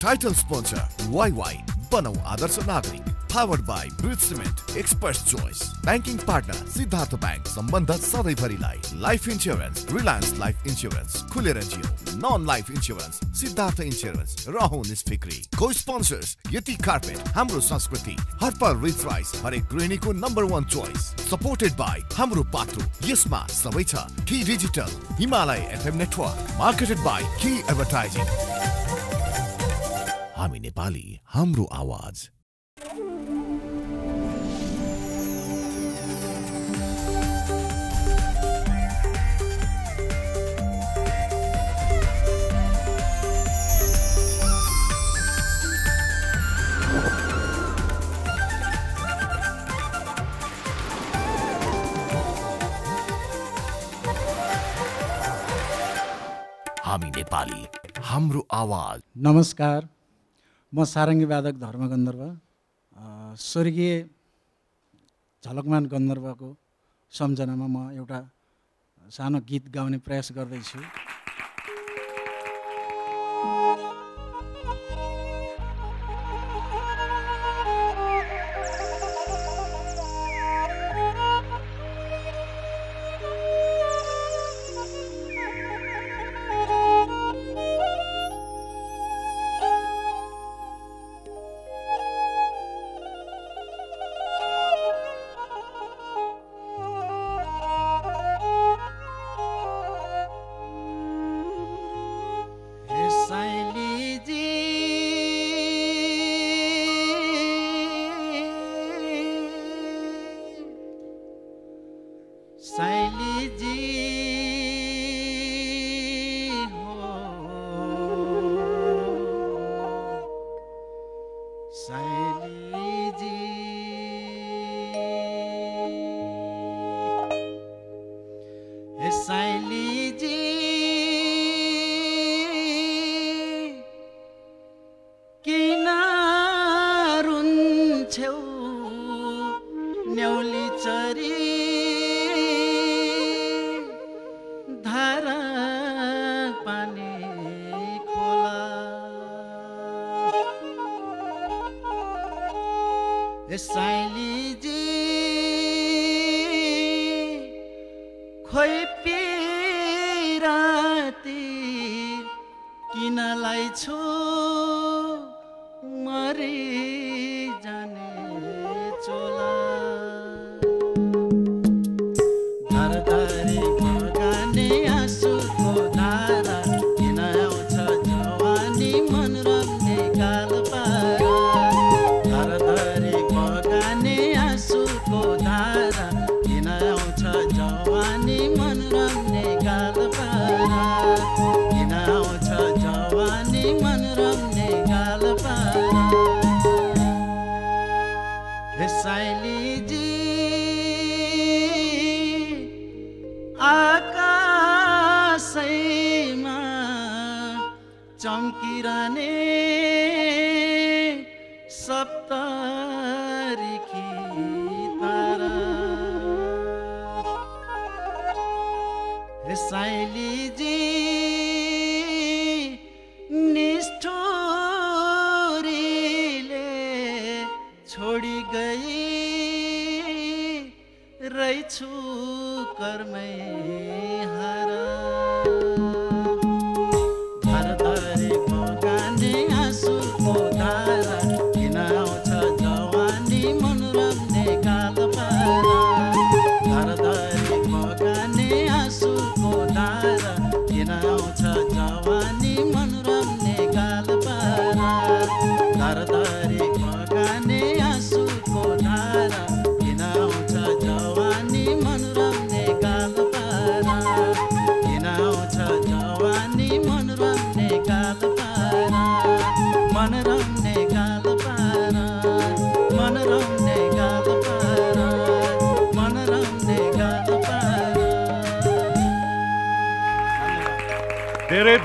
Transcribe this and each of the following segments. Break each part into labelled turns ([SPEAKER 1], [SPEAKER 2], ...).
[SPEAKER 1] Title sponsor YY बनौ आदर्श नागरिक, powered by Bridge Cement, Expert's Choice, banking partner Siddhartha bank, सम्बन्ध सधैँभरिलाई, life insurance Reliance life insurance खुलेर जियो, non life insurance Siddhartha insurance, रहौ निस्फिक्री। को स्पोन्सर्स यति कार्पेट, हाम्रो संस्कृति, हर्पल रिच राइस, हरेक गृहिणीको number 1 choice, supported by Hamro Patro, यसमा सबै छ, key digital, Himalaya FM network, marketed by key advertising. हामी नेपाली, हाम्रो आवाज। हामी नेपाली, हाम्रो आवाज।
[SPEAKER 2] नमस्कार, म सारङ्गी वादक धर्म गन्धर्व, स्वर्गीय झलकमान गन्धर्वको सम्झनामा म एउटा सानो गीत गाउने प्रयास गर्दैछु।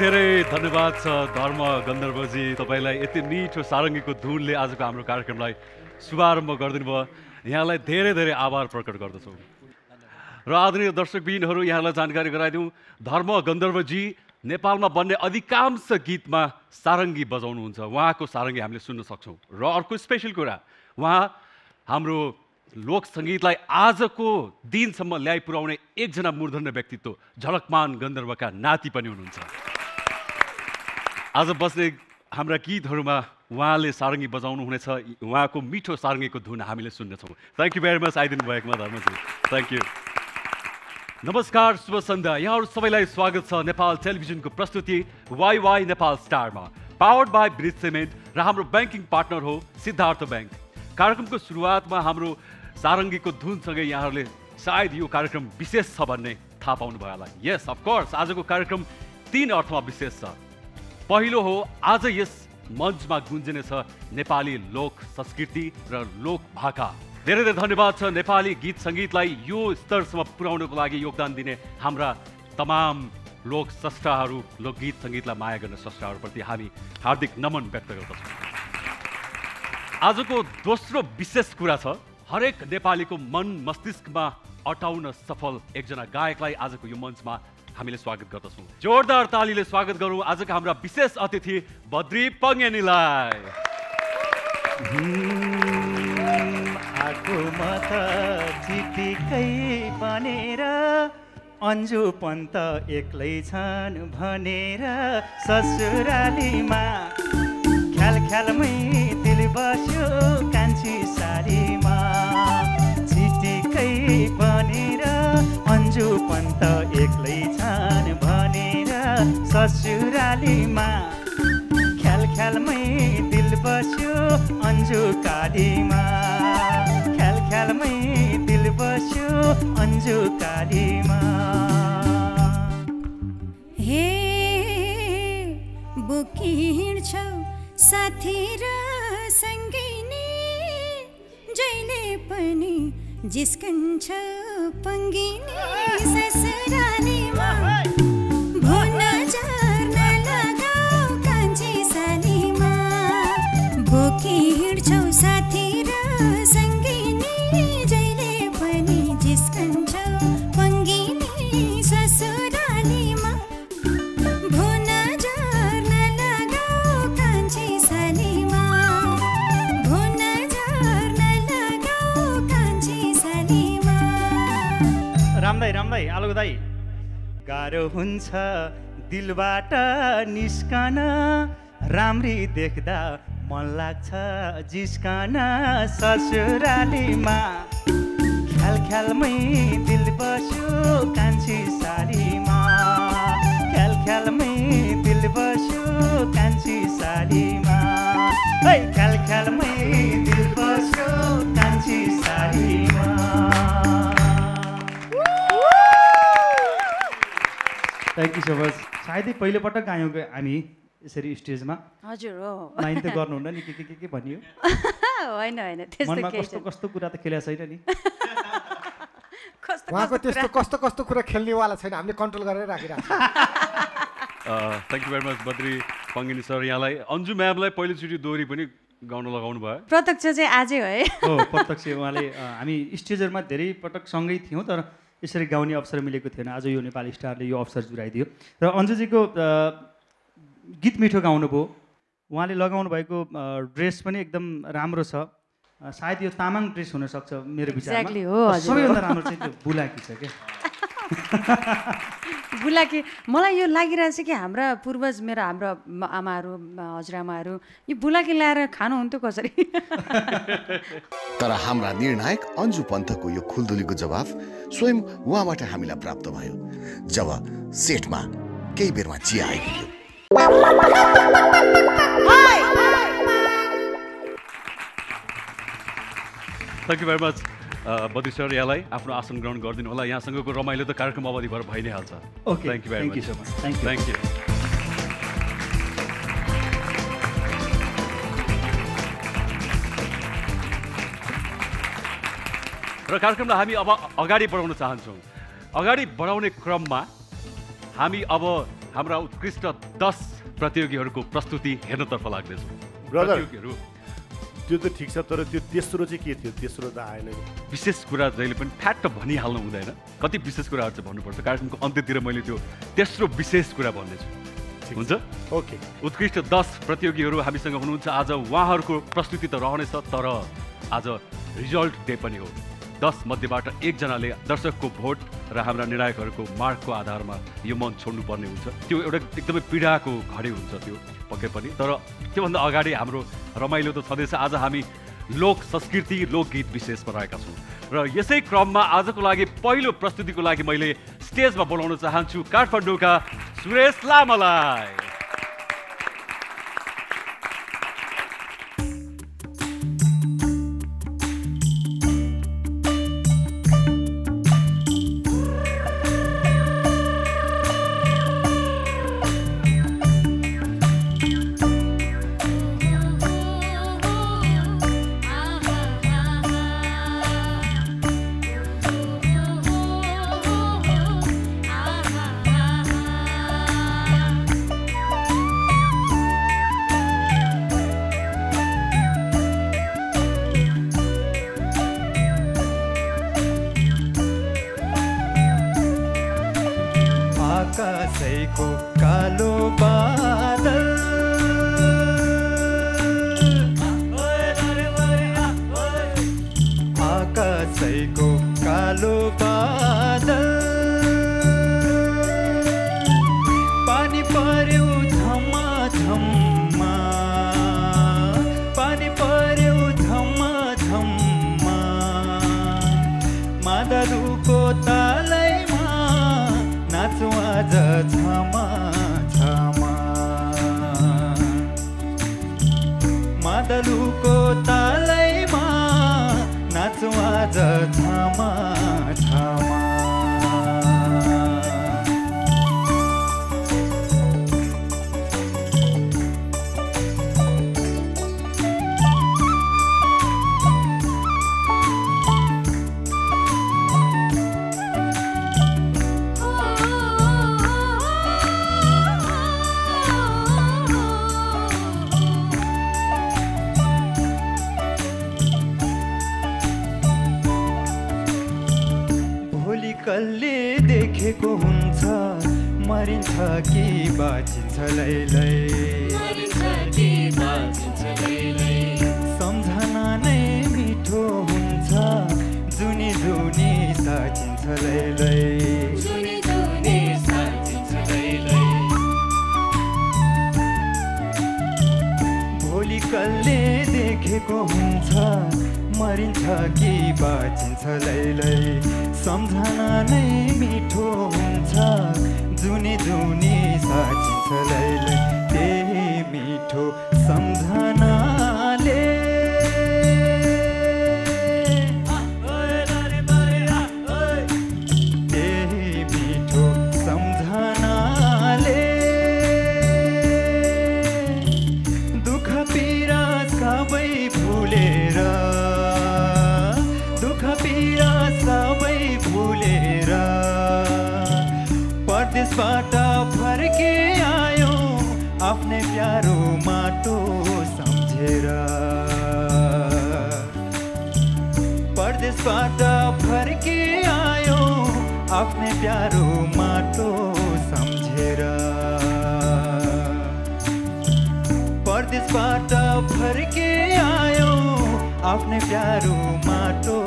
[SPEAKER 3] धेरै धन्यवाद छ धर्म गन्धर्वजी, तपाईँलाई यति मिठो सारङ्गीको धुनले आजको हाम्रो कार्यक्रमलाई शुभारम्भ गरिदिनु भयो। यहाँलाई धेरै धेरै आभार प्रकट गर्दछौँ। र आदरणीय दर्शकबिनहरू, यहाँलाई जानकारी गराइदिउँ, धर्म गन्धर्वजी नेपालमा बन्ने अधिकांश गीतमा सारङ्गी बजाउनुहुन्छ। उहाँको सारङ्गी हामीले सुन्न सक्छौँ। र अर्को स्पेसल कुरा, उहाँ हाम्रो लोक सङ्गीतलाई आजको दिनसम्म ल्याइ पुर्याउने एकजना मूर्धन्य व्यक्तित्व, झलकमान गन्धर्वका नाति पनि हुनुहुन्छ। आज बस्ने हाम्रा गीतहरूमा उहाँले सारङ्गी बजाउनु हुनेछ। उहाँको मिठो सारङ्गीको धुन हामीले सुन्नेछौँ। थ्याङ्क यू भेरी मच आइदिनु भएकोमा धर्मजी, थ्याङ्क यू। नमस्कार, शुभ सन्ध्या। यहाँहरू सबैलाई स्वागत छ नेपाल टेलिभिजनको प्रस्तुति वाई नेपाल स्टारमा, पावर्ड बाई ब्रिज सिमेन्ट र हाम्रो ब्याङ्किङ पार्टनर हो सिद्धार्थ ब्याङ्क। कार्यक्रमको सुरुवातमा हाम्रो सारङ्गीको धुनसँगै यहाँहरूले सायद यो कार्यक्रम विशेष छ भन्ने थाहा पाउनु भयो होला। यस, अफकोर्स आजको कार्यक्रम 3 अर्थमा विशेष छ। पहिलो हो, आज यस मञ्चमा गुन्जिनेछ नेपाली लोक संस्कृति र लोक भाका। धेरै धेरै धन्यवाद छ नेपाली गीत सङ्गीतलाई यो स्तरसम्म पुर्याउनको लागि योगदान दिने हाम्रा तमाम लोक स्रष्टाहरू, लोकगीत सङ्गीतलाई माया गर्ने स्रष्टाहरूप्रति हामी हार्दिक नमन व्यक्त गर्दछौँ। आजको दोस्रो विशेष कुरा छ, हरेक नेपालीको मन मस्तिष्कमा अटाउन सफल एकजना गायकलाई आजको यो मञ्चमा हामीले स्वागत गर्दछौँ। जोरदार तालीले स्वागत गरौँ आजका हाम्रा विशेष अतिथि बद्री पङ्गेनीलाई।
[SPEAKER 4] आको म त चिटिकै बनेर अन्जु पन्त एक्लै छन् भनेर ससुरालीमा ख्याल ख्यालमै दिल बस्यो कान्छी सारीमा। चिटिकै बनेर अन्जु पन्त एक्लै छन् भनेर ससुरालीमा ख्याल ख्यालमै दिल बस्यो अन्जु कालीमा। ख्याल ख्यालमै दिल बस्यो अन्जु कालीमा।
[SPEAKER 5] हे बोकी हिँड्छौ साथी र सङ्गिनी, जहिले पनि जिस्कन्छ पङ्गिनी ससुरालीमा। भो नजर नलगाऊ कान्छी सालीमा, बोकी हिँड्छौ साथी र सङ्गिनी, जहिले पनि जिस्कन्छ पङ्गिनी ससुरालीमा। भो नजर नलगाऊ कान्छी सालीमा, भो नजर नलगाऊ कान्छी सालीमा।
[SPEAKER 4] रामदाई आलोक दाई, गाह्रो हुन्छ दिलबाट निस्कन, राम्री देख्दा मन लाग्छ जिस्कन ससुरालीमा। ख्याल ख्यालमै दिल बस्यो कान्छी सालीमा। ख्याल ख्यालमै दिल बस्यो कान्छी सालीमा। ख्याल ख्यालमै दिल बस्यो कान्छी सालीमा। Thank you so much. सायदै पहिलोपटक आयौँ हामी यसरी स्टेजमा।
[SPEAKER 5] हजुर हो,
[SPEAKER 4] माइन त गर्नुहुन्न नि के भनियो?
[SPEAKER 5] होइन
[SPEAKER 4] मनमा कस्तो कुरा त खेलेको छैन नि?
[SPEAKER 6] उहाँको त्यस्तो कस्तो कुरा खेल्नेवाला छैन, हामीले कन्ट्रोल गरेर राखिरहेको छ।
[SPEAKER 3] Thank you very much Badri Pangeni sir. यहाँलाई अन्जु म्यामलाई पहिलोचोटि दोहोरी पनि गाउन लगाउनु भयो।
[SPEAKER 5] प्रत्यक्ष चाहिँ आजै हो है?
[SPEAKER 4] हो, प्रत्यक्ष। उहाँले हामी स्टेजहरूमा धेरै पटक सँगै थियौँ, तर यसरी गाउने अवसर मिलेको थिएन। आज यो नेपाली स्टारले यो अवसर जुराइदियो। र अन्जुजीको गीत मिठो गाउनुभयो। उहाँले लगाउनु भएको ड्रेस पनि एकदम राम्रो छ। सायद यो तामाङ ड्रेस हुनसक्छ मेरो विचारमा। सबैभन्दा राम्रो चाहिँ त्यो बुलाकी छ क्या।
[SPEAKER 5] बुलाकी मलाई यो लागिरहेछ कि हाम्रा पूर्वज हाम्रो आमाहरू हजुरआमाहरू यो बुलाकी ल्याएर खानुहुन्थ्यो कसरी?
[SPEAKER 1] तर हाम्रा निर्णायक अन्जु पन्थको यो खुल्दुलीको जवाफ स्वयं उहाँबाट हामीलाई प्राप्त भयो जब सेटमा केही बेरमा चिया आइपुग्यो।
[SPEAKER 3] Thank you very much Badri sir. यहाँलाई आफ्नो आसन ग्रहण गरिदिनु होला। यहाँसँगको रमाइलो त कार्यक्रम अवधिभर भइ नै हाल्छ।
[SPEAKER 4] Okay,
[SPEAKER 3] thank you very much. Thank you. र कार्यक्रमलाई हामी अब अगाडि बढाउन चाहन्छौँ। अगाडि बढाउने क्रममा हामी अब हाम्रा उत्कृष्ट 10 प्रतियोगीहरूको प्रस्तुति हेर्नतर्फ लाग्दैछौँ। प्रतियोगीहरू
[SPEAKER 7] त्यो त ठिक छ तर त्यो तेस्रो चाहिँ के थियो तेस्रो त आएन नि
[SPEAKER 3] विशेष कुरा जहिले पनि फ्याट भनिहाल्नु हुँदैन कति विशेष कुराहरू चाहिँ भन्नुपर्छ कार्यक्रमको अन्त्यतिर मैले त्यो तेस्रो विशेष कुरा भन्नेछु हुन्छ
[SPEAKER 7] ओके
[SPEAKER 3] उत्कृष्ट 10 प्रतियोगीहरू हामीसँग हुनुहुन्छ आज उहाँहरूको प्रस्तुति त रहनेछ तर आज रिजल्ट डे पनि हो 10 मध्येबाट एकजनाले दर्शकको भोट र हाम्रा निर्णायकहरूको मार्कको आधारमा यो मञ्च छोड्नुपर्ने हुन्छ त्यो एउटा एकदमै पीडाको घडी हुन्छ त्यो पक्कै पनि तर त्योभन्दा अगाडि हाम्रो रमाइलो त छँदैछ आज हामी लोक संस्कृति लोकगीत विशेषमा रहेका छौँ र यसै क्रममा आजको लागि पहिलो प्रस्तुतिको लागि मैले स्टेजमा बोलाउन चाहन्छु काठमाडौँका सुरेश लामालाई
[SPEAKER 8] आकाशैको कालो बादल आकाशैको कालो बादल पानी पर्यो झम्मा झम्मा पानी पर्यो झम्मा झम्मा मादलुको तालैमा नाचौँ आज झमा झमा मादलुको तालैमा नाचौँ आज झमा झमा कसले देखेको हुन्छ मरिन्छ कि बाँचिन्छ लैलै सम्झना नै मिठो हुन्छ जुनी जुनी साचिन्छ लैलै भोलि कसले देखेको हुन्छ मरिन्छ कि बाँचिन्छ लैलै सम्झना नै मिठो हुन्छ जुनी जुनी साचिन्छ लैलै त्यही मिठो सम्झनाले त्यही मिठो सम्झनाले दुःख पीडा सबै भुलेर सबै भुलेर परदेशबाट फर्के आयो आफ्नै प्यारो माटो सम्झेर परदेशबाट फर्के आयो आफ्नै प्यारो माटो सम्झेर परदेशबाट फर्के आयो आफ्नै प्यारो माटो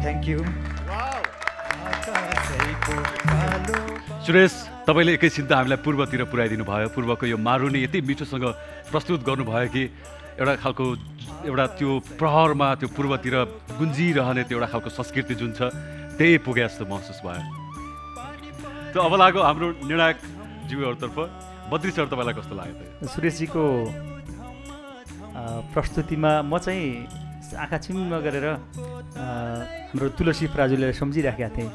[SPEAKER 8] थ्याङ्क यू
[SPEAKER 3] सुरेश तपाईँले एकैछिन त हामीलाई पूर्वतिर पुर्याइदिनु भयो पूर्वको यो मारुनी यति मिठोसँग प्रस्तुत गर्नुभयो कि एउटा खालको एउटा त्यो प्रहरमा त्यो पूर्वतिर गुन्जिरहने त्यो एउटा खालको संस्कृति जुन छ त्यही पुगे जस्तो महसुस भयो त्यो अब लाग्यो हाम्रो निर्णायक जीवहरूतर्फ बद्री सर तपाईँलाई कस्तो लाग्यो
[SPEAKER 4] सुरेशजीको प्रस्तुतिमा म चाहिँ आँखा चिम्म गरेर हाम्रो तुलसी प्राजुले सम्झिराखेका थिएँ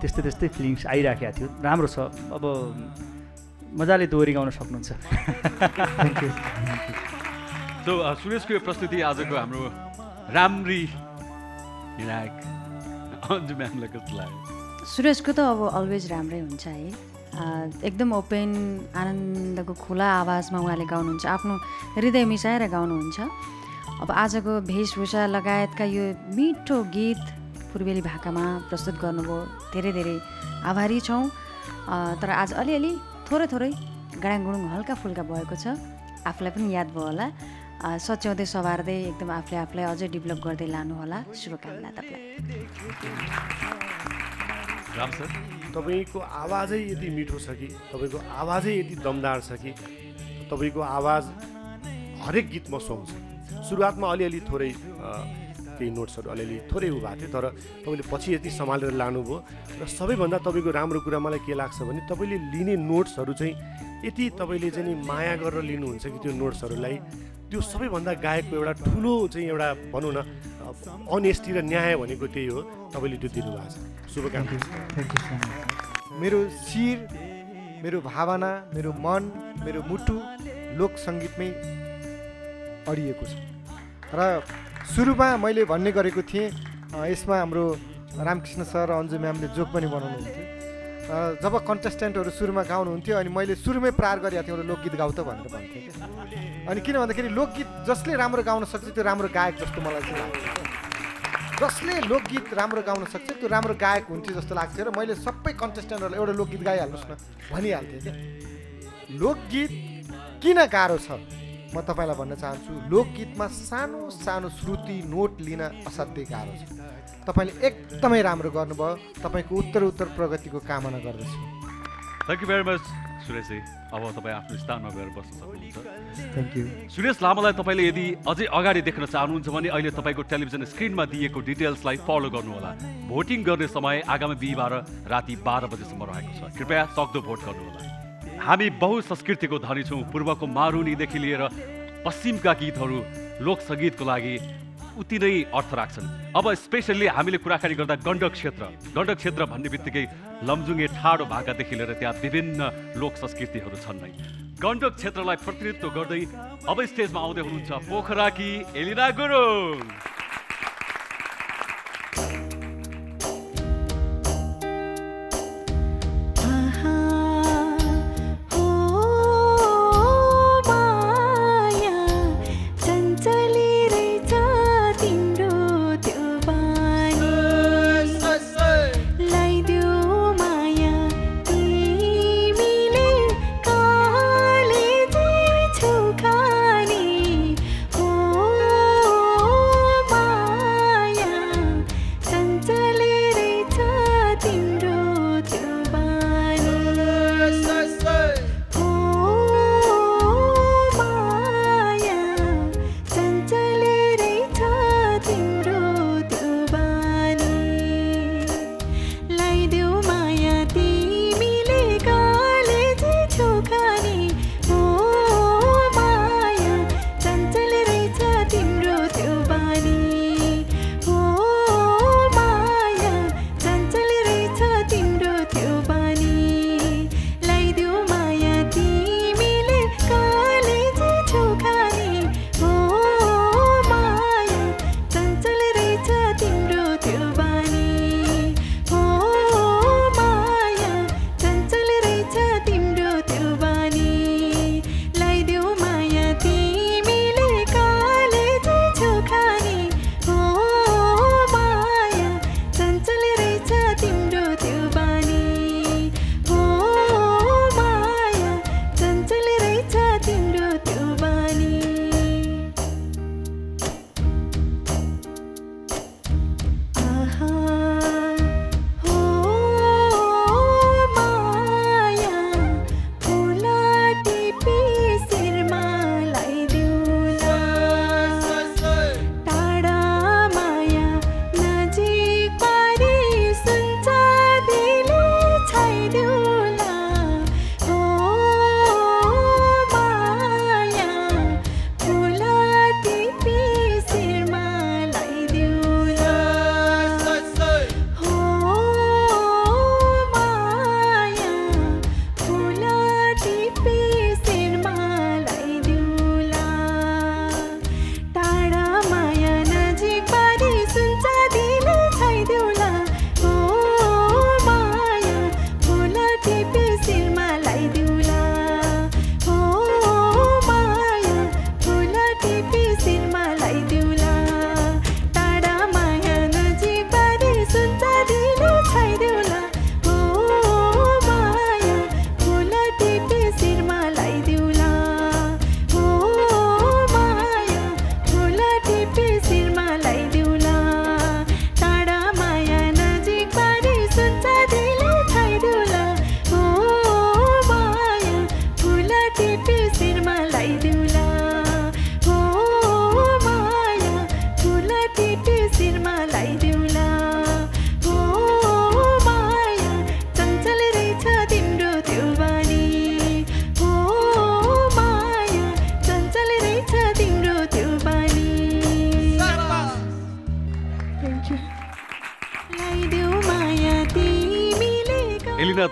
[SPEAKER 4] त्यस्तै त्यस्तै फिलिङ्स आइराखेको थियो राम्रो छ अब मजाले दोहोरी गाउन सक्नुहुन्छ थ्याङ्क यू
[SPEAKER 3] सो सुरेशको यो प्रस्तुति आजको हाम्रो राम्री निर्णायक अन्जु म्यामलाई कस्तो लाग्यो
[SPEAKER 5] सुरेशको त अब अलवेज राम्रै हुन्छ है एकदम ओपन आनन्दको खुला आवाजमा उहाँले गाउनुहुन्छ, आफ्नो हृदय मिसाएर गाउनुहुन्छ। अब आजको वेशभूषा लगायतका यो मिठो गीत पूर्वेली भाकामा प्रस्तुत गर्नुभयो, धेरै धेरै आभारी छौँ। तर आज अलिअलि थोरै थोरै गाडाङगुडुङ हल्का फुल्का भएको छ, आफूलाई पनि याद भयो होला। सच्याउँदै सवार्दै एकदम आफूलाई अझै डेभलप गर्दै लानु होला। शुभकामना तपाईँलाई।
[SPEAKER 3] राम सर,
[SPEAKER 7] तपाईँको आवाजै यति मिठो छ कि, तपाईँको आवाजै यति दमदार छ कि तपाईँको आवाज हरेक गीतमा सुहाउँछ। सुरुवातमा अलिअलि थोरै केही नोट्सहरू अलिअलि थोरै उ भएको थियो, तर तपाईँले पछि यति सम्हालेर लानुभयो। र सबैभन्दा तपाईँको राम्रो कुरा मलाई के लाग्छ भने तपाईँले लिने नोट्सहरू चाहिँ यति तपाईँले चाहिँ नि माया गरेर लिनुहुन्छ कि त्यो नोट्सहरूलाई, त्यो सबैभन्दा गायकको एउटा ठुलो चाहिँ एउटा भनौँ न अनेस्टी र न्याय भनेको त्यही हो। तपाईँले त्यो दिनुभएको छ। शुभकामना।
[SPEAKER 6] मेरो शिर, मेरो भावना, मेरो मन, मेरो मुटु लोक सङ्गीतमै अडिएको छ। र सुरुमा मैले भन्ने गरेको थिएँ, यसमा हाम्रो रामकृष्ण सर र अन्जु म्यामले जोक पनि बनाउनुहुन्थ्यो। जब कन्टेस्टेन्टहरू सुरुमा गाउनुहुन्थ्यो अनि मैले सुरुमै प्रहार गरेको थिएँ एउटा लोकगीत गाउँ त भनेर भन्थेँ क्या। अनि किन भन्दाखेरि लोकगीत जसले राम्रो गाउन सक्छ त्यो राम्रो गायक जस्तो मलाई चाहिँ लाग्छ। जसले लोकगीत राम्रो गाउन सक्छ त्यो राम्रो गायक हुन्थ्यो जस्तो लाग्थ्यो। र मैले सबै कन्टेस्टेन्टहरूलाई एउटा लोकगीत गाइहाल्नुहोस् न भनिहाल्थेँ क्या। लोकगीत किन गाह्रो छ म तपाईँलाई भन्न चाहन्छु। लोकगीतमा सानो सानो श्रुति नोट लिन असाध्यै गाह्रो छ। तपाईँले एकदमै राम्रो गर्नुभयो। तपाईँको उत्तर प्रगतिको कामना गर्दछु।
[SPEAKER 3] Thank you very much सुरेशजी। अब तपाईँ आफ्नो स्थानमा गएर बस्न सक्नुहुन्छ।
[SPEAKER 4] Thank you.
[SPEAKER 3] सुरेश लामालाई तपाईँले यदि अझै अगाडि देख्न चाहनुहुन्छ भने अहिले तपाईँको टेलिभिजन स्क्रिनमा दिएको डिटेल्सलाई फलो गर्नुहोला। भोटिङ गर्ने समय आगामी बिहिबार राति 12 बजेसम्म रहेको छ। कृपया सक्दो भोट गर्नुहोला। हामी बहुसंस्कृतिको धनी छौँ। पूर्वको मारुनीदेखि लिएर पश्चिमका गीतहरू लोक सङ्गीतको लागि उति नै अर्थ राख्छन्। अब स्पेसल्ली हामीले कुराकानी गर्दा गण्डक क्षेत्र भन्ने बित्तिकै लमजुङे ठाडो भाकादेखि लिएर त्यहाँ विभिन्न लोक संस्कृतिहरू छन् नै। गण्डक क्षेत्रलाई प्रतिनिधित्व गर्दै अब स्टेजमा आउँदै हुनुहुन्छ पोखराकी एलिना गुरुङ।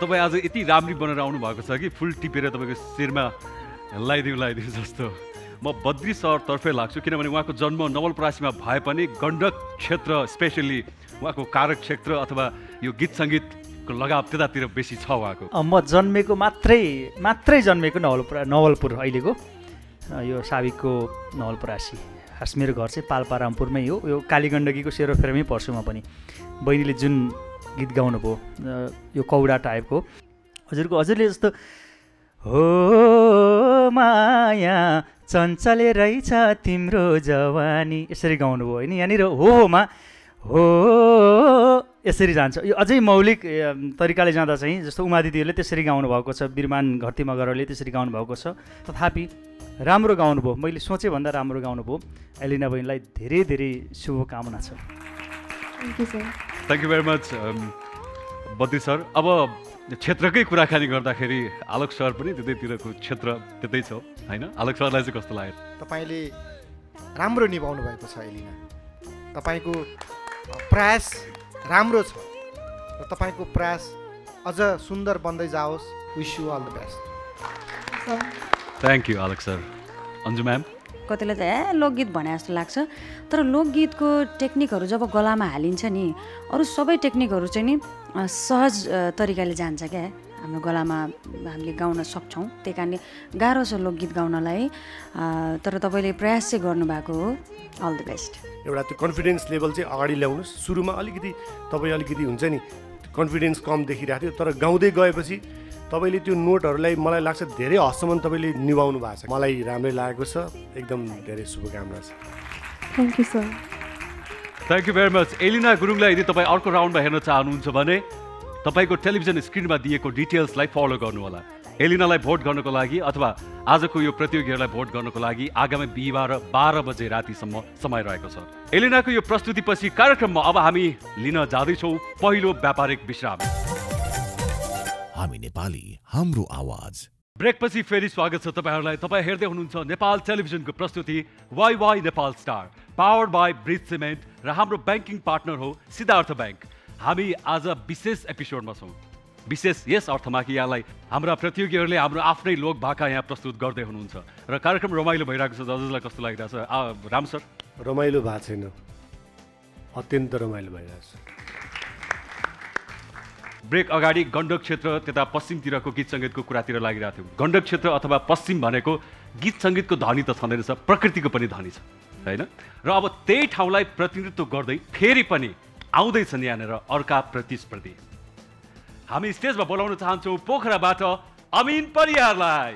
[SPEAKER 3] तपाईँ आज यति राम्री बनेर आउनु भएको छ कि फुल टिपेर तपाईँको शिरमा लगाइदिउँ जस्तो। म बद्री सर तर्फै लाग्छु किनभने उहाँको जन्म नवलपरासीमा भए पनि गण्डक क्षेत्र स्पेसली उहाँको कारक क्षेत्र अथवा यो गीत सङ्गीतको लगाव त्यतातिर बेसी छ उहाँको।
[SPEAKER 4] म जन्मेको मात्रै जन्मेको नवलपुर अहिलेको यो साबिकको नवलपरासी। खास मेरो घर चाहिँ पाल्पारामपुरमै हो, यो कालीगण्डकीको सेरोफेरोमै पर्छु म पनि। बहिनीले जुन गीत गाउनुभयो यो कौडा टाइपको, हजुरले जस्तो हो माया चञ्चले रहेछ तिम्रो जवानी यसरी गाउनुभयो होइन। यहाँनिर होमा हो यसरी जान्छ, यो अझै मौलिक तरिकाले जाँदा चाहिँ जस्तो उमा दिदीहरूले त्यसरी गाउनु भएको छ, बिरमान घरती मगरहरूले त्यसरी गाउनु भएको छ। तथापि राम्रो गाउनुभयो, मैले सोचेँ भन्दा राम्रो गाउनुभयो। एलिना बहिनीलाई धेरै धेरै शुभकामना छ।
[SPEAKER 3] Thank you very much Badri sir. अब क्षेत्रकै कुराकानी गर्दाखेरि आलोक सर पनि त्यतैतिरको क्षेत्र त्यतै छ होइन? आलोक सरलाई चाहिँ कस्तो लाग्यो?
[SPEAKER 6] तपाईँले राम्रो निभाउनु भएको छ एलिना, तपाईँको प्रयास राम्रो छ र तपाईँको प्रयास अझ सुन्दर बन्दै जाओस्। Wish you all the best.
[SPEAKER 3] Thank you Alok sir. Anju ma'am?
[SPEAKER 5] कतिलाई त लोकगीत भने जस्तो लाग्छ, तर लोकगीतको टेक्निकहरू जब गलामा हालिन्छ नि अरू सबै टेक्निकहरू चाहिँ नि सहज तरिकाले जान्छ क्या हाम्रो गलामा, हामीले गाउन सक्छौँ। त्यही कारणले गाह्रो छ लोकगीत गाउनलाई, तर तपाईँले प्रयास चाहिँ गर्नुभएको हो। All the best.
[SPEAKER 7] एउटा त्यो कन्फिडेन्स लेभल चाहिँ अगाडि ल्याउनुहोस्। सुरुमा तपाईँ अलिकति हुन्छ नि कन्फिडेन्स कम देखिरहेको थियो, तर गाउँदै गएपछि तपाईँले त्यो नोटहरूलाई मलाई लाग्छ धेरै हदसम्म तपाईँले निभाउनु भएको छ। मलाई राम्रै लागेको छ, एकदम धेरै शुभकामना छ।
[SPEAKER 9] Thank you sir.
[SPEAKER 3] Thank you very much. Elina गुरुङलाई यदि तपाईँ अर्को राउन्डमा हेर्न चाहनुहुन्छ भने तपाईँको टेलिभिजन स्क्रिनमा दिएको डिटेल्सलाई फलो गर्नुहोला। एलिनालाई भोट गर्नको लागि अथवा आजको यो प्रतियोगीहरूलाई भोट गर्नको लागि आगामी बिहिबार 12 बजे रातिसम्म समय रहेको छ। एलिनाको यो प्रस्तुतिपछि कार्यक्रममा अब हामी लिन जाँदैछौँ पहिलो व्यापारिक विश्राम।
[SPEAKER 1] हामी नेपाली, हाम्रो आवाज।
[SPEAKER 3] ब्रेकपछि फेरि स्वागत छ तपाईँहरूलाई। तपाईँ हेर्दै हुनुहुन्छ नेपाल टेलिभिजनको प्रस्तुति Y Nepal Star, powered by bridge cement र हाम्रो ब्याङ्किङ पार्टनर हो सिद्धार्थ ब्याङ्क। हामी आज विशेष एपिसोडमा छौँ। विशेष यस अर्थमा कि यहाँलाई हाम्रा प्रतियोगीहरूले हाम्रो आफ्नै लोक भाका यहाँ प्रस्तुत गर्दै हुनुहुन्छ र कार्यक्रम रमाइलो भइरहेको छ। जजलाई कस्तो लागिरहेछ राम सर?
[SPEAKER 7] रमाइलो भएको छैन, अत्यन्त रमाइलो भइरहेछ।
[SPEAKER 3] ब्रेक अगाडि गण्डक क्षेत्र त्यता पश्चिमतिरको गीत सङ्गीतको कुरातिर लागिरहेको थियो। गण्डक क्षेत्र अथवा पश्चिम भनेको गीत सङ्गीतको धनी त छँदैन छ, प्रकृतिको पनि धनी छ होइन? र अब त्यही ठाउँलाई प्रतिनिधित्व गर्दै फेरि पनि आउँदैछन् यहाँनिर अर्का प्रतिस्पर्धी। हामी स्टेजमा बोलाउन चाहन्छौँ पोखराबाट अमिन परियारलाई।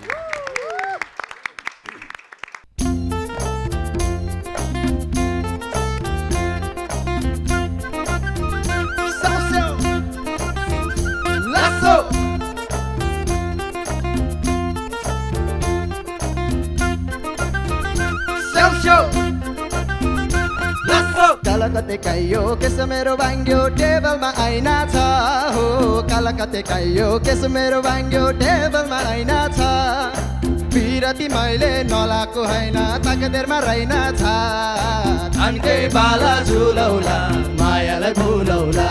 [SPEAKER 10] कलकत्ते काइयो केस मेरो भाङ्ग्यो टेबलमा आइना छ हो, कलकत्ते काइयो केस मेरो भाङ्ग्यो टेबलमा आइना छ। पिरती मैले नलाको होइन तकदेरमा रहेन छ, धनकै बाला झुलौला मायालाई भुलौला,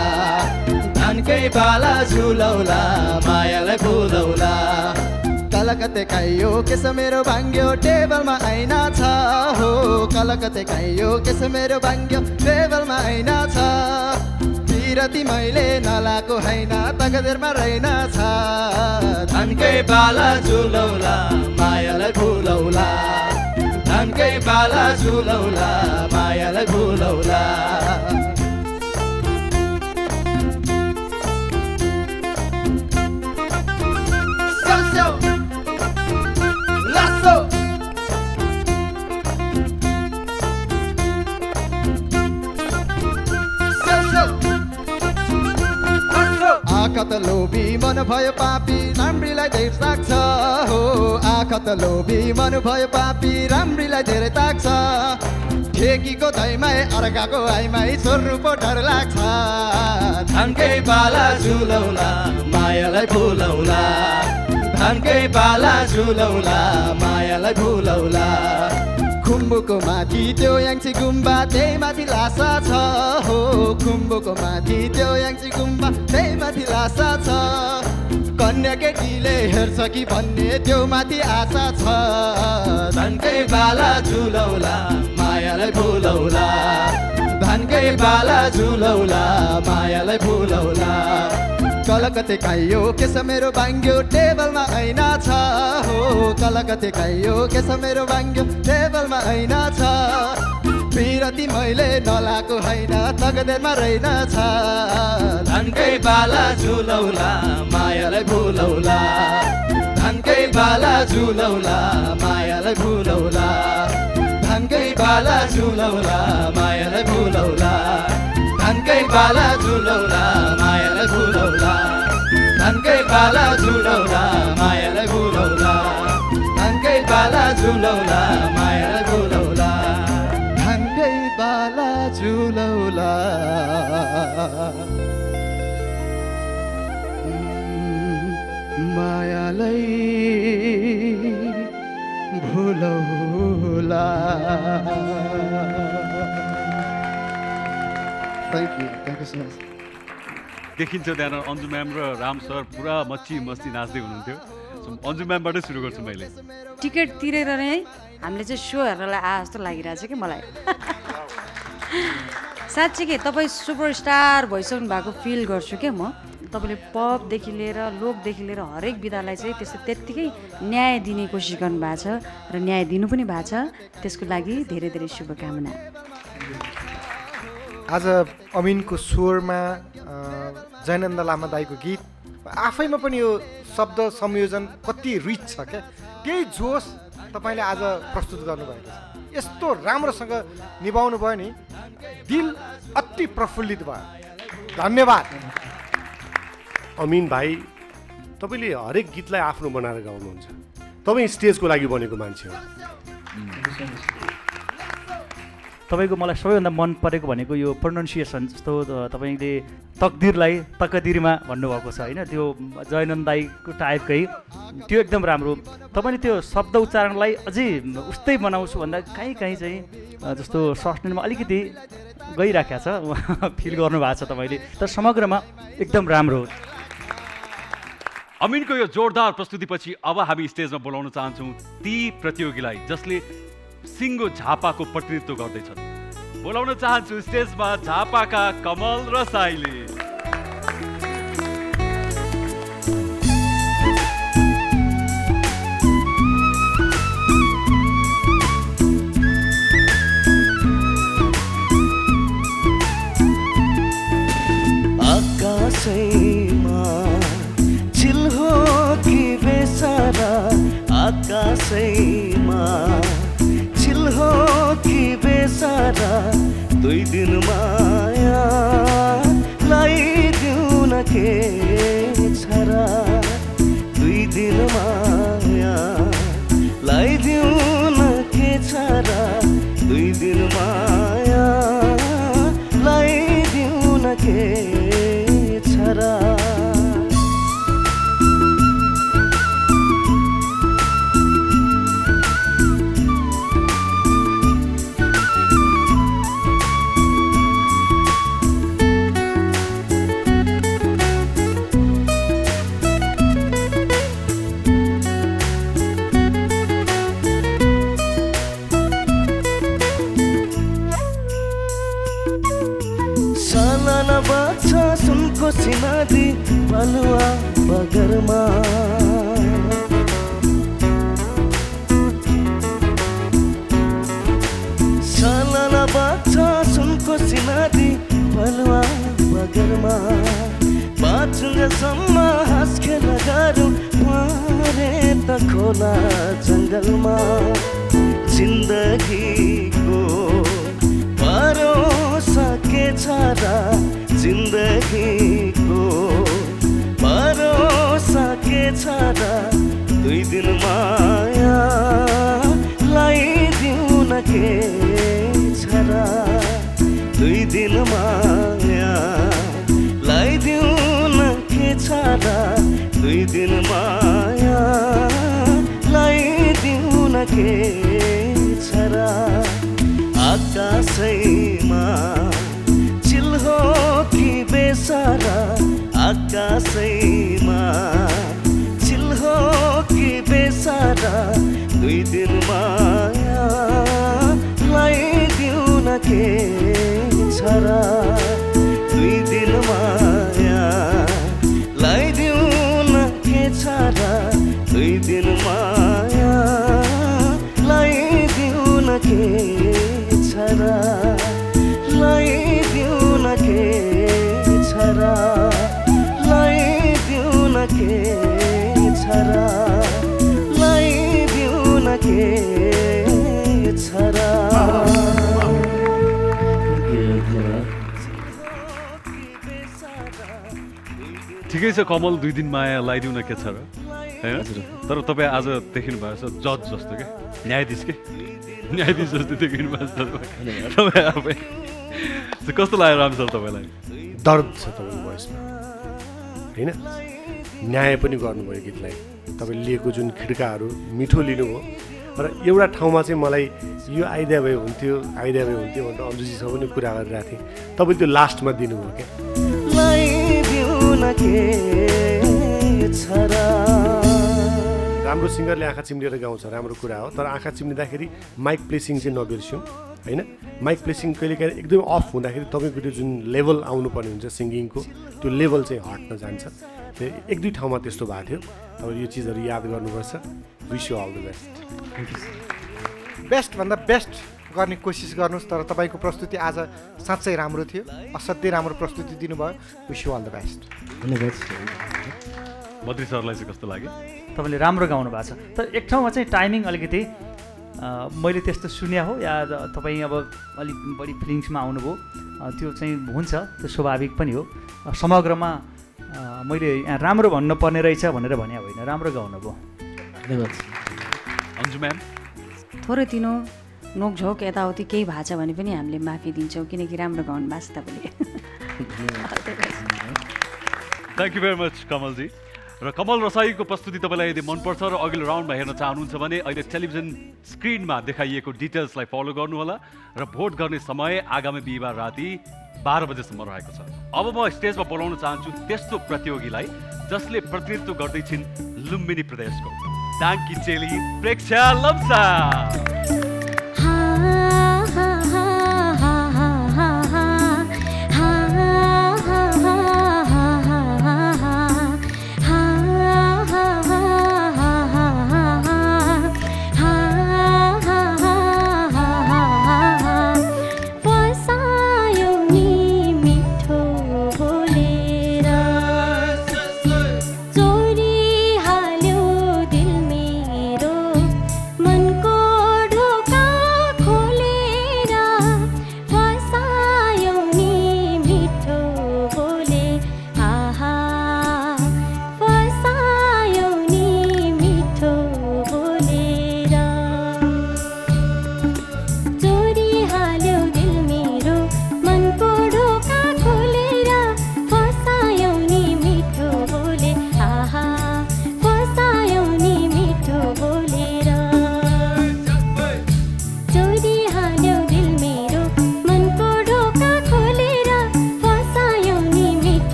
[SPEAKER 10] धनकै बाला झुलौला मायालाई भुलौला। कलकत्ते काइयो केस मेरो भाङ्ग्यो टेबलमा आइना छ हो, कलकत्ते काइयो केस मेरो भाङ्ग्यो टेबलमा आइना छ। पिरती मैले नलाको होइन तकदेरमा रहेन छ, धनकै बाला झुलौला मायालाई भुलौला, धनकै बाला झुलौला मायालाई भुलौला। आँखा त लोभी मन भयो पापी राम्रीलाई धेरै ताक्छ हो, आँखा त लोभी मन भयो पापी राम्रीलाई धेरै ताक्छ। ठेकीको धैमाई अर्काको आइमाई छोड्नु पो डर लाग्छ, धनकै बाला झुलौला मायालाई भुलौला, धनकै बाला झुलौला मायालाई भुलौला। खुम्बुको माथि त्यो याङ्ची गुम्बा त्यही माथि लासा छ हो, खुम्बुको माथि त्यो याङ्ची गुम्बा त्यही माथि लासा छ। कन्या केटीले हेर्छ कि भन्ने त्यो माथि आशा छ धनकै बाला झुलौला मायालाई भुलौला धनकै बाला झुलौला मायालाई भुलौला कलकत्ते खाइयो केस मेरो बाङ्ग्यो टेबलमा ऐना छ हो कलकत्ते खाइयो केस मेरो बाङ्ग्यो टेबलमा ऐना छ पिरती मैले नलाको होइन तकदेरमा रहेनछ धनकै बाला झुलौला मायालाई भुलौला धनकै बाला झुलौला मायालाई भुलौला धनकै बाला झुलौला मायालाई भुलौला धनकै बाला झुलौला मायालाई भुलौला धनकै बाला झुलौला मायालाई भुलौला धनकै बाला झुलौला मायालाई भुलौला धनकै बाला झुलौला मायालाई भुलौला Thank you so much.
[SPEAKER 3] देखिन्छ त्यहाँ अन्जु म्याम र राम सर पुरा मस्ती नाच्दै हुनुहुन्थ्यो अन्जु म्यामबाटै सुरु गर्छु मैले
[SPEAKER 5] टिकट तिरेर नै हामीले चाहिँ सो हेर्नलाई आए जस्तो लागिरहेछ कि मलाई साँच्चीकै तपाईँ सुपरस्टार भइसक्नु भएको फिल गर्छु क्या म तपाईँले पपदेखि लिएर लोकदेखि लिएर हरेक विधालाई चाहिँ त्यस्तो त्यत्तिकै न्याय दिने कोसिस गर्नु भएको छ र न्याय दिनु पनि भएको छ त्यसको लागि धेरै धेरै शुभकामना
[SPEAKER 6] आज अमिनको स्वरमा जयनन्द लामा दाईको गीत आफैमा पनि यो शब्द संयोजन कति रिच छ क्या त्यही जोस तपाईँले आज प्रस्तुत गर्नुभएको छ यस्तो राम्रोसँग निभाउनु भयो नि दिल अति प्रफुल्लित भयो धन्यवाद
[SPEAKER 7] अमिन भाइ तपाईँले हरेक गीतलाई आफ्नो बनाएर गाउनुहुन्छ तपाईँ स्टेजको लागि बनेको मान्छे हो
[SPEAKER 4] तपाईँको मलाई सबैभन्दा मन परेको भनेको यो प्रोनाउन्सिएसन जस्तो तपाईँले तकदिरलाई तकदिरमा भन्नुभएको छ होइन त्यो जयनन्द दाईको टाइपकै त्यो एकदम राम्रो तपाईँले त्यो शब्द उच्चारणलाई अझै उस्तै बनाउँछु भन्दा कहीँ चाहिँ जस्तो सस्टेनमा अलिकति गइराखेको छ फिल गर्नुभएको छ तपाईँले तर समग्रमा एकदम राम्रो हो
[SPEAKER 3] अमिनको यो जोरदार प्रस्तुतिपछि अब हामी स्टेजमा बोलाउन चाहन्छौँ ती प्रतियोगीलाई जसले सिङ्गो झापाको प्रतिनिधित्व गर्दैछन् बोलाउन चाहन्छु स्टेजमा झापाका कमल र साइली
[SPEAKER 9] आकाशैमा चिल्हो कि बेसारा आकाशैमा चिल्हो कि बेसारा दुई दिन माया लाइदिउ न के छरा दुई दिन माया लाइदिउ न के छरा दुई दिन माया लाइदिउ न के छरा सुनको सिनादी बलुआ बगरमा सालाना बाछा सुनको सिनादी बलुआ बगरमा बाँचुन्जेलसम्म हाँस खेल गरौँ मारे त खोला जङ्गलमा जिन्दगीको भरोसा के छ र जिन्दगीको भरोसा के छ र दुई दिन माया लाइदिउ न के छ र दुई दिन माया लाइदिउ न के छ र दुई दिन माया लाइदिउ न के छ र आकाशैमा चिल्हो कि बेसारा आकाशैमा र 2 दिन माया लाइदिउ न के छ र 2 दिन माया लाइदिउ न के छ र 2 दिन माया लाइदिउ न के छ र लाइदिउ न के छ र लाइदिउ न के छ र लाइदिउ न के छ र
[SPEAKER 3] ठिकै छ कमल 2 दिन माया लाइदिउ न के छ र हैन तर तपाईँ आज देखिनु भएको छ जज जस्तो के न्यायाधीश जस्तो देखिनु भएको छ तपाईँ आफै कस्तो लाग्यो राम सर तपाईँलाई
[SPEAKER 7] दर्द छ तपाईँको भोइसमा होइन न्याय पनि गर्नुभयो गीतलाई तपाईँले लिएको जुन खिड्काहरू मिठो लिनुभयो र एउटा ठाउँमा चाहिँ मलाई यो आइदिया भए हुन्थ्यो भनेर अन्जुजीसँग पनि कुरा गरिरहेको थिएँ तपाईँ त्यो लास्टमा दिनुभयो क्या राम्रो सिङ्गरले आँखा चिम्लेर गाउँछ राम्रो कुरा हो तर आँखा चिम्लिँदाखेरि माइक प्लेसिङ चाहिँ नबिर्स्यौँ होइन माइक प्लेसिङ कहिलेकाहीँ एकदमै अफ हुँदाखेरि तपाईँको त्यो जुन लेभल आउनुपर्ने हुन्छ सिङ्गिङको त्यो लेभल चाहिँ हट्न जान्छ त्यो 1-2 ठाउँमा त्यस्तो भएको थियो तपाईँले यो चिजहरू याद गर्नुपर्छ wish you all the best
[SPEAKER 6] बेस्टभन्दा बेस्ट गर्ने कोसिस गर्नुहोस् तर तपाईँको प्रस्तुति आज साँच्चै राम्रो थियो असाध्यै राम्रो प्रस्तुति दिनुभयो wish you all the best
[SPEAKER 3] Badri सरलाई चाहिँ कस्तो लाग्यो
[SPEAKER 4] तपाईँले राम्रो गाउनु भएको छ तर एक ठाउँमा चाहिँ टाइमिङ अलिकति मैले त्यस्तो सुने हो या तपाईँ अब अलिक बढी फिलिङ्समा आउनुभयो त्यो चाहिँ हुन्छ त्यो स्वाभाविक पनि हो समग्रमा मैले यहाँ राम्रो भन्नुपर्ने रहेछ भनेर भने होइन राम्रो गाउनुभयो
[SPEAKER 3] अन्जु म्याम
[SPEAKER 5] थोरै तिनो नोकझोक यताउति केही भएको छ भने पनि हामीले माफी दिन्छौँ किनकि राम्रो गाउनु भएको छ तपाईँले
[SPEAKER 3] thank you very much Kamalji र कमल रसाईको प्रस्तुति तपाईँलाई यदि मनपर्छ र अघिल्लो राउन्डमा हेर्न चाहनुहुन्छ भने अहिले टेलिभिजन स्क्रिनमा देखाइएको डिटेल्सलाई फलो गर्नुहोला र भोट गर्ने समय आगामी बिहिबार राति 12 बजेसम्म रहेको छ अब म स्टेजमा बोलाउन चाहन्छु त्यस्तो प्रतियोगीलाई जसले प्रतिनिधित्व गर्दैछिन् लुम्बिनी प्रदेशको टाङ्की चेली प्रेक्षा लम्सा
[SPEAKER 11] मनको ढोका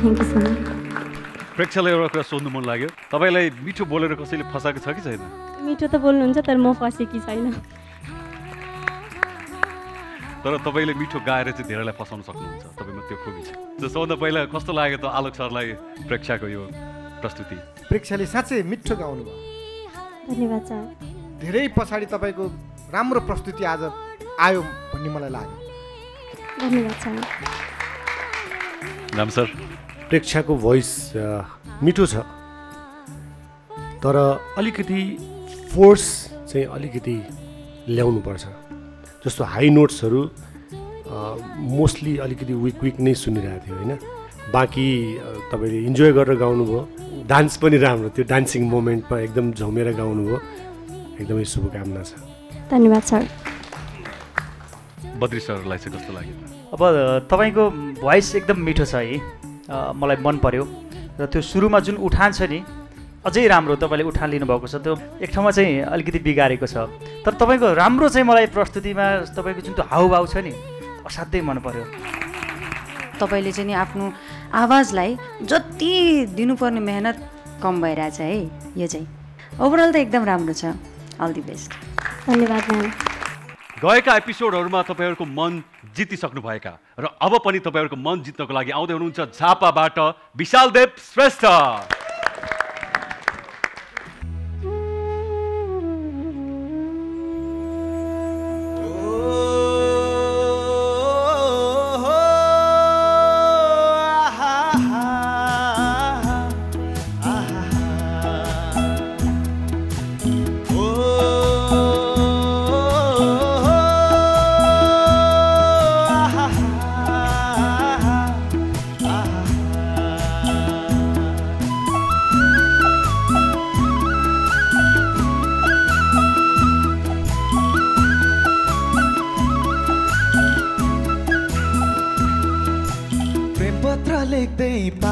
[SPEAKER 11] थ्याङ्क यू सो मच।
[SPEAKER 3] प्रेक्षकलाई एउटा कुरा सोध्नु मन लाग्यो, तपाईँलाई मिठो बोलेर कसैले फसाएको छ कि छैन?
[SPEAKER 11] मिठो त बोल्नुहुन्छ तर म फसेकी छैन।
[SPEAKER 3] तर तपाईँले मिठो गाएर चाहिँ धेरैलाई फसाउन सक्नुहुन्छ, तपाईँमा त्यो खुबी छ। सबभन्दा पहिला कस्तो लाग्यो त आलोक सरलाई प्रेक्षाको यो प्रस्तुति?
[SPEAKER 6] प्रेक्षाले साँच्चै मिठो गाउनु भयो।
[SPEAKER 11] धन्यवाद सर।
[SPEAKER 6] धेरै पछाडि तपाईँको राम्रो प्रस्तुति आज आयो भन्ने मलाई लाग्यो।
[SPEAKER 11] धन्यवाद सर।
[SPEAKER 3] राम सर,
[SPEAKER 7] प्रेक्षाको भोइस मिठो छ तर अलिकति फोर्स चाहिँ अलिकति ल्याउनुपर्छ। जस्तो हाई नोट्सहरू मोस्टली अलिकति विक नै सुनिरहेको थियो होइन। बाँकी तपाईँले इन्जोय गरेर गाउनुभयो, डान्स पनि राम्रो, त्यो डान्सिङ मोमेन्टमा एकदम झमेर गाउनुभयो, एकदमै शुभकामना छ।
[SPEAKER 11] धन्यवाद सर।
[SPEAKER 3] बद्री सरलाई चाहिँ कस्तो लाग्यो?
[SPEAKER 4] अब तपाईँको भोइस एकदम मिठो छ है, मलाई मन पर्यो र त्यो सुरुमा जुन उठान छ नि अझै राम्रो तपाईँले उठान लिनुभएको छ, त्यो एक ठाउँमा चाहिँ अलिकति बिगारेको छ। तर तपाईँको राम्रो चाहिँ मलाई प्रस्तुतिमा तपाईँको जुन त्यो हाउभाउ छ नि असाध्यै मन पर्यो।
[SPEAKER 5] तपाईँले चाहिँ नि आफ्नो आवाजलाई जति दिनुपर्ने मेहनत कम भइरहेछ है। यो चाहिँ ओभरअल त एकदम राम्रो छ। All the best.
[SPEAKER 11] धन्यवाद म्याम।
[SPEAKER 3] गएका एपिसोडहरूमा तपाईँहरूको मन जितिसक्नु भएका र अब पनि तपाईँहरूको मन जित्नको लागि आउँदै हुनुहुन्छ झापाबाट विशालदेव श्रेष्ठ।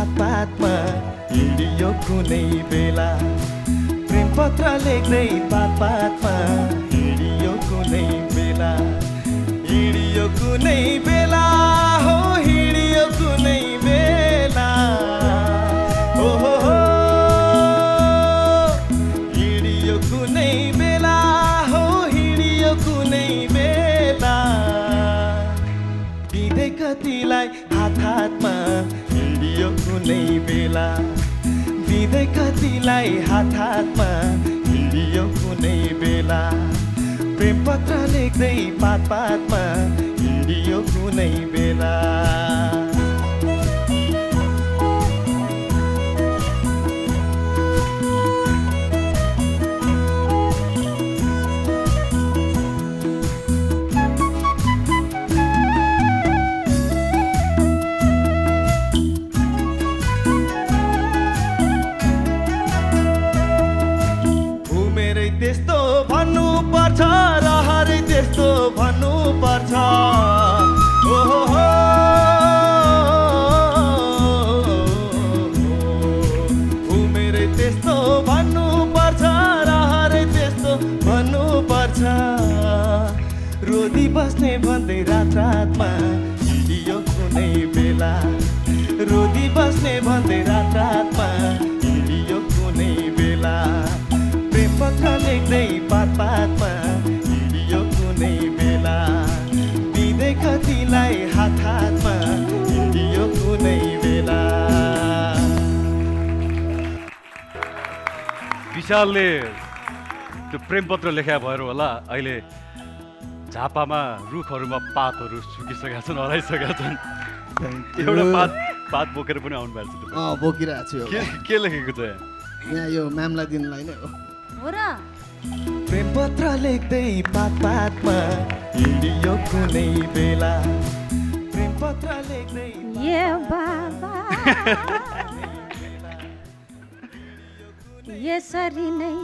[SPEAKER 8] पातमा हिँडियो कुनै बेला, प्रेम पत्र लेख्दै पातमा हिँडियो कुनै बेला, हिँडियो कुनै बेला हो हिँडियो कुनै बेला, हो हिँडियो कुनै बेला हो हिँडियो कुनै बेला, दिँदै कतिलाई हातमा हिँडियो कुनै बेला, दिँदै कतिलाई हातमा हिँडियो कुनै बेला, प्रेम पत्र लेख्दै पातमा हिँडियो कुनै बेला। त्यस्तो भन्नु पर्छ रहरै त्यस्तो भन्नु पर्छ, उमेरै त्यस्तो भन्नु पर्छ रहरै त्यस्तो भन्नु पर्छ, रोदी बस्ने भन्दै रात रातमा हिँडियो कुनै बेला, रोदी बस्ने भन्दै रात रातमा हिँडियो कुनै बेला, पत्र लेख्दै पातमा हिँडियो कुनै बेला, दिँदै कतिलाई हातमा हिँडियो कुनै बेला।
[SPEAKER 3] विशालले त्यो प्रेम पत्र लेखा भएर होला अहिले झापामा रुखहरूमा पातहरू सुकिसकेका छन्, हराइसकेका छन्। एउटा पात बोकेर पनि आउनु भएको छ?
[SPEAKER 10] बोकिरहेको छु।
[SPEAKER 3] के लेखेको छ
[SPEAKER 10] यहाँ? यो म्यामलाई दिनलाई नै हो।
[SPEAKER 8] प्रेम पत्र लेख्दै पातमा हिँडियो कुनै बेला, प्रेम पत्र लेख्दै
[SPEAKER 5] ये बाबा यसरी नै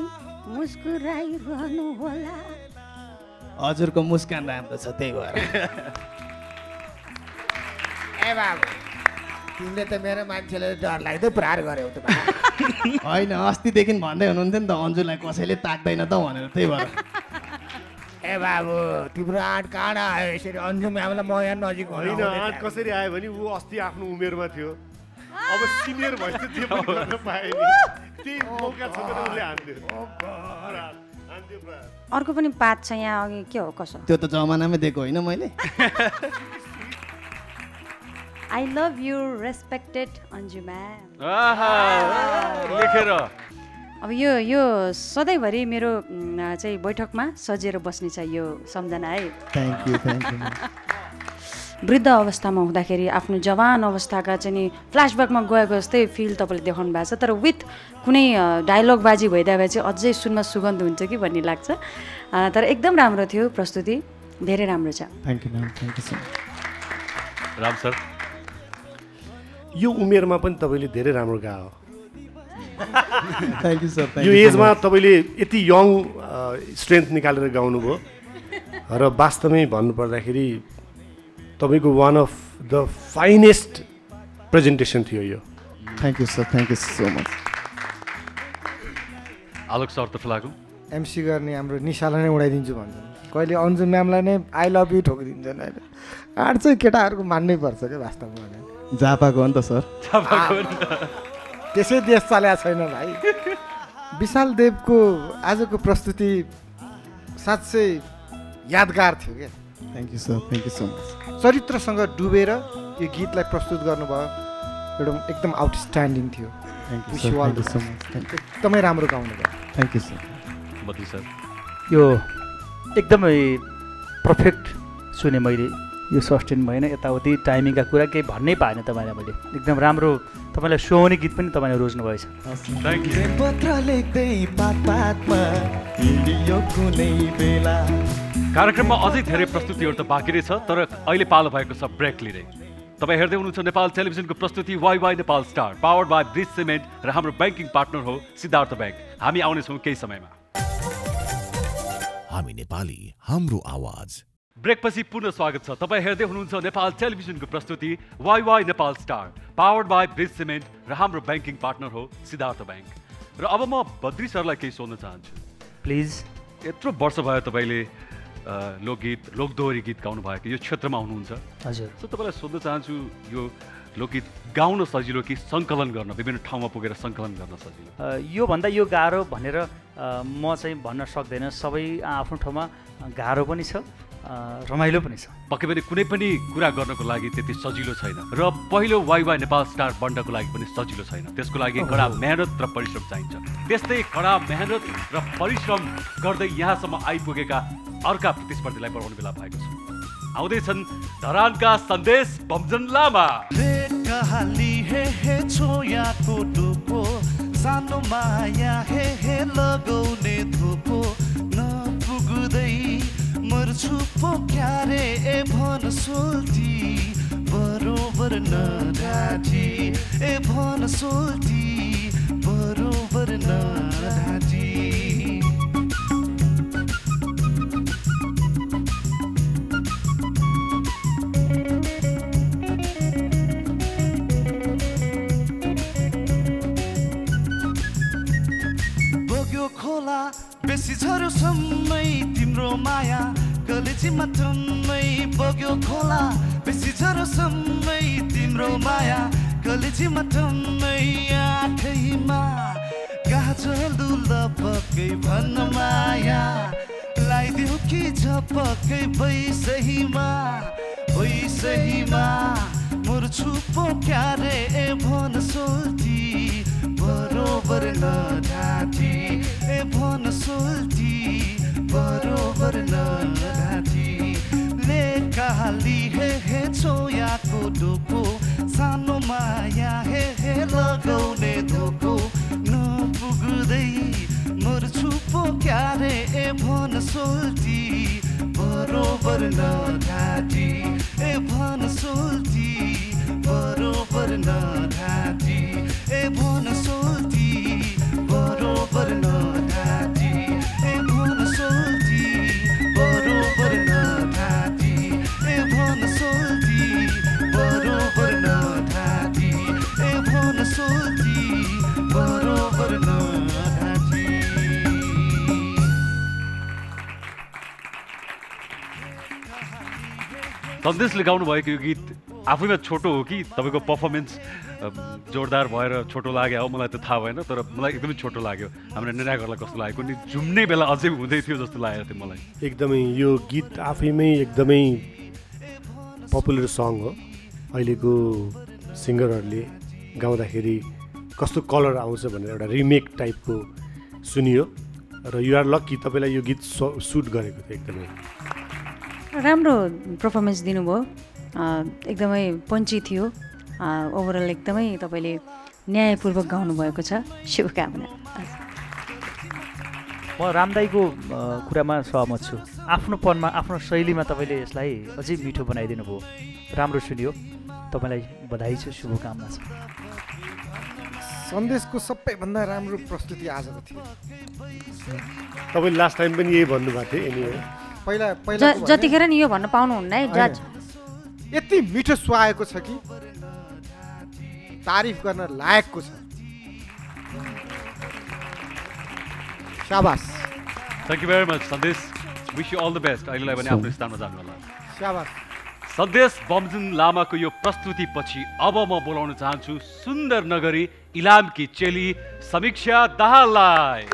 [SPEAKER 5] मुस्कुराइरहनु होला।
[SPEAKER 10] हजुरको मुस्कान राम्रो छ त्यही भएर।
[SPEAKER 6] ए बाबु तिमीले त मेरो मान्छेले डर लाग्दो प्रहार गर्यौ त।
[SPEAKER 10] होइन अस्तिदेखि भन्दै हुनुहुन्थ्यो नि त अन्जुलाई कसैले ताक्दैन त भनेर, त्यही भएर।
[SPEAKER 6] ए बाबु तिम्रो आँट कहाँ आयो यसरी? अन्जु म्यामलाई म यहाँ नजिक
[SPEAKER 7] होइन, आँट कसरी आयो भने ऊ अस्ति आफ्नो उमेरमा थियो, अब सिनियर भएपछि त्यो पनि गर्न पाएँ नि त्यही मौका छ भने उसले हान्दियो
[SPEAKER 5] अर्को पनि पात छ यहाँ अघि के हो कसो
[SPEAKER 8] त्यो त जमानामै दिएको होइन मैले
[SPEAKER 5] I love you respected Anju ma'am
[SPEAKER 3] लेखेर
[SPEAKER 5] अब यो सधैँभरि मेरो चाहिँ बैठकमा सजिएर बस्ने छ यो सम्झना है
[SPEAKER 8] थ्याङ्क यू
[SPEAKER 5] वृद्ध अवस्थामा हुँदाखेरि आफ्नो जवान अवस्थाका चाहिँ नि फ्ल्यासब्याकमा गएको जस्तै फिल तपाईँले देखाउनु भएको छ तर विथ कुनै डायलगबाजी भइदिए भए चाहिँ अझै सुनमा सुगन्ध हुन्छ कि भन्ने लाग्छ तर एकदम राम्रो थियो प्रस्तुति धेरै राम्रो छ
[SPEAKER 8] thank you ma'am thank you so much
[SPEAKER 3] Ram sir
[SPEAKER 7] यो उमेरमा पनि तपाईँले धेरै राम्रो गायो
[SPEAKER 8] थ्याङ्क यू सर
[SPEAKER 7] यो एजमा तपाईँले यति यङ स्ट्रेन्थ निकालेर गाउनुभयो र वास्तवमै भन्नुपर्दाखेरि तपाईँको one of the finest presentation थियो यो
[SPEAKER 8] thank you sir thank you so much
[SPEAKER 3] Alok sir त फिलहाल
[SPEAKER 6] एमसी गर्ने हाम्रो निशालाई नै उडाइदिन्छु भन्छन् कहिले अन्जु म्यामलाई नै आई लभ यु ठोकिदिन्छन् अहिले आर्ट चाहिँ केटाहरूको मान्नै पर्छ क्या वास्तवमा
[SPEAKER 8] झापाको हो नि त सर
[SPEAKER 6] त्यसै देश चलेको छैन भाइ विशाल देवको आजको प्रस्तुति साँच्चै यादगार थियो क्या
[SPEAKER 8] thank you sir thank you so much
[SPEAKER 6] चरित्रसँग डुबेर यो गीतलाई प्रस्तुत गर्नुभयो एकदम आउटस्ट्यान्डिङ थियो
[SPEAKER 8] थ्याङ्क यू सो मच
[SPEAKER 6] एकदमै राम्रो गाउनुभयो
[SPEAKER 8] thank you sir
[SPEAKER 3] Badri sir
[SPEAKER 4] यो एकदमै पर्फेक्ट सुने मैले यो सस्टेन भएन यताउति टाइमिङका कुरा केही भन्नै पाएन तपाईँलाई मैले एकदम राम्रो तपाईँलाई सुहाउने गीत पनि तपाईँले रोज्नु भएछ
[SPEAKER 3] कार्यक्रममा अझै धेरै प्रस्तुतिहरू त बाँकी नै छ तर अहिले पालो भएको छ ब्रेक लिने तपाईँ हेर्दै हुनुहुन्छ नेपाल टेलिभिजनको प्रस्तुति Y Nepal Star powered by bridge cement र हाम्रो ब्याङ्किङ पार्टनर हो सिद्धार्थ ब्याङ्क हामी आउनेछौँ केही समयमा
[SPEAKER 1] हामी नेपाली हाम्रो आवाज
[SPEAKER 3] ब्रेकपछि पुनः स्वागत छ तपाईँ हेर्दै हुनुहुन्छ नेपाल टेलिभिजनको प्रस्तुति Y Nepal Star powered by bridge cement र हाम्रो ब्याङ्किङ पार्टनर हो सिद्धार्थ ब्याङ्क र अब म बद्री सरलाई केही सोध्न चाहन्छु
[SPEAKER 4] प्लिज
[SPEAKER 3] यत्रो वर्ष भयो तपाईँले लोकगीत लोकदोहोरी गीत गाउनु भएको यो क्षेत्रमा हुनुहुन्छ
[SPEAKER 4] हजुर
[SPEAKER 3] सो तपाईँलाई सोध्न चाहन्छु यो लोकगीत गाउन सजिलो कि सङ्कलन गर्न विभिन्न ठाउँमा पुगेर सङ्कलन गर्न सजिलो
[SPEAKER 4] योभन्दा यो गाह्रो भनेर म चाहिँ भन्न सक्दैन सबै आफ्नो ठाउँमा गाह्रो पनि छ रमाइलो पनि छ
[SPEAKER 3] पक्कै पनि कुनै पनि कुरा गर्नको लागि त्यति सजिलो छैन र पहिलो वाई नेपाल स्टार बन्नको लागि पनि सजिलो छैन त्यसको लागि कडा मेहनत र परिश्रम चाहिन्छ त्यस्तै कडा मेहनत र परिश्रम गर्दै यहाँसम्म आइपुगेका अर्का प्रतिस्पर्धीलाई बढाउने बेला भएको छ आउँदैछन् धरानका सन्देश बमजन लामा
[SPEAKER 12] सानो माया हे लगाउने धुपो नपुग्दै मर्छु पो क्यारे ए भन सोल्टी बरोबर नढाँटी ए भन सोल्टी बरोबर नढाँटी खोला बेसी झरोसम्मै तिम्रो माया कलेजीमा थम्मै बग्यो खोला बेसी झरोसम्मै तिम्रो माया कलेजीमा थम्मै आँखैमा गाजल दुलपकै भन्न माया लाइदेऊ कि झपकै बैसहीमा मर्छु पो क्यारे ए भन सोल्टी बरोबर नढाँटी ए भन सोल्टी बरोबर नढाँटी ले काली हे छोयाको डोको सानो माया हे लगाउने धोको नपुग्दै मर्छु पो क्यारे ए भन सोल्टी बरोबर नढाँटी ए भन सोल्टी बरोबर नढाँटी ए भन सोल्टी बरोबर नढाँटी ए भन सोल्टी बरोबर नढाँटी ए भन सोल्टी बरोबर नढाँटी ए भन सोल्टी बरोबर नढाँटी
[SPEAKER 3] सन्देशले गाउनु भएको यो गीत आफैमा छोटो हो कि तपाईँको पर्फर्मेन्स जोरदार भएर छोटो लाग्यो हो मलाई त थाहा भएन, तर मलाई एकदमै छोटो लाग्यो। हाम्रो निर्णायकहरूलाई कस्तो लागेको नि, जुम्ने बेला अझै हुँदै थियो जस्तो लागेको थियो मलाई।
[SPEAKER 7] एकदमै यो गीत आफैमै एकदमै पपुलर सङ हो। अहिलेको सिङ्गरहरूले गाउँदाखेरि कस्तो कलर आउँछ भनेर एउटा रिमेक टाइपको सुनियो र यु आर लक्की, तपाईँलाई यो गीत सुट गरेको थियो। एकदमै
[SPEAKER 5] राम्रो पर्फर्मेन्स दिनुभयो, एकदमै पञ्ची थियो। ओभरअल एकदमै तपाईँले न्यायपूर्वक गाउनुभएको छ। शुभकामना।
[SPEAKER 4] म रामदाईको कुरामा सहमत छु। आफ्नोपनमा आफ्नो शैलीमा तपाईँले यसलाई अझै मिठो बनाइदिनु भयो, राम्रो सुनियो। तपाईँलाई बधाई छ, शुभकामना छ।
[SPEAKER 6] सन्देशको सबैभन्दा राम्रो प्रस्तुति आजको थियो।
[SPEAKER 7] तपाईँले लास्ट टाइम पनि यही भन्नुभएको थियो। एनिवे
[SPEAKER 6] पहिला
[SPEAKER 5] जतिखेर नि यो भन्न पाउनुहुन्न है जज।
[SPEAKER 6] यति मिठो सुहाएको छ कि तारिफ गर्न लायकको छ। शाबास।
[SPEAKER 3] Thank you very much Sandesh, wish you all the best. अहिलेलाई पनि आफ्नो स्थानमा जानु होला।
[SPEAKER 6] शाबास।
[SPEAKER 3] सन्देश बमजुङ लामाको यो प्रस्तुतिपछि अब म बोलाउन चाहन्छु सुन्दर नगरी इलामकी चेली समीक्षा दाहाललाई।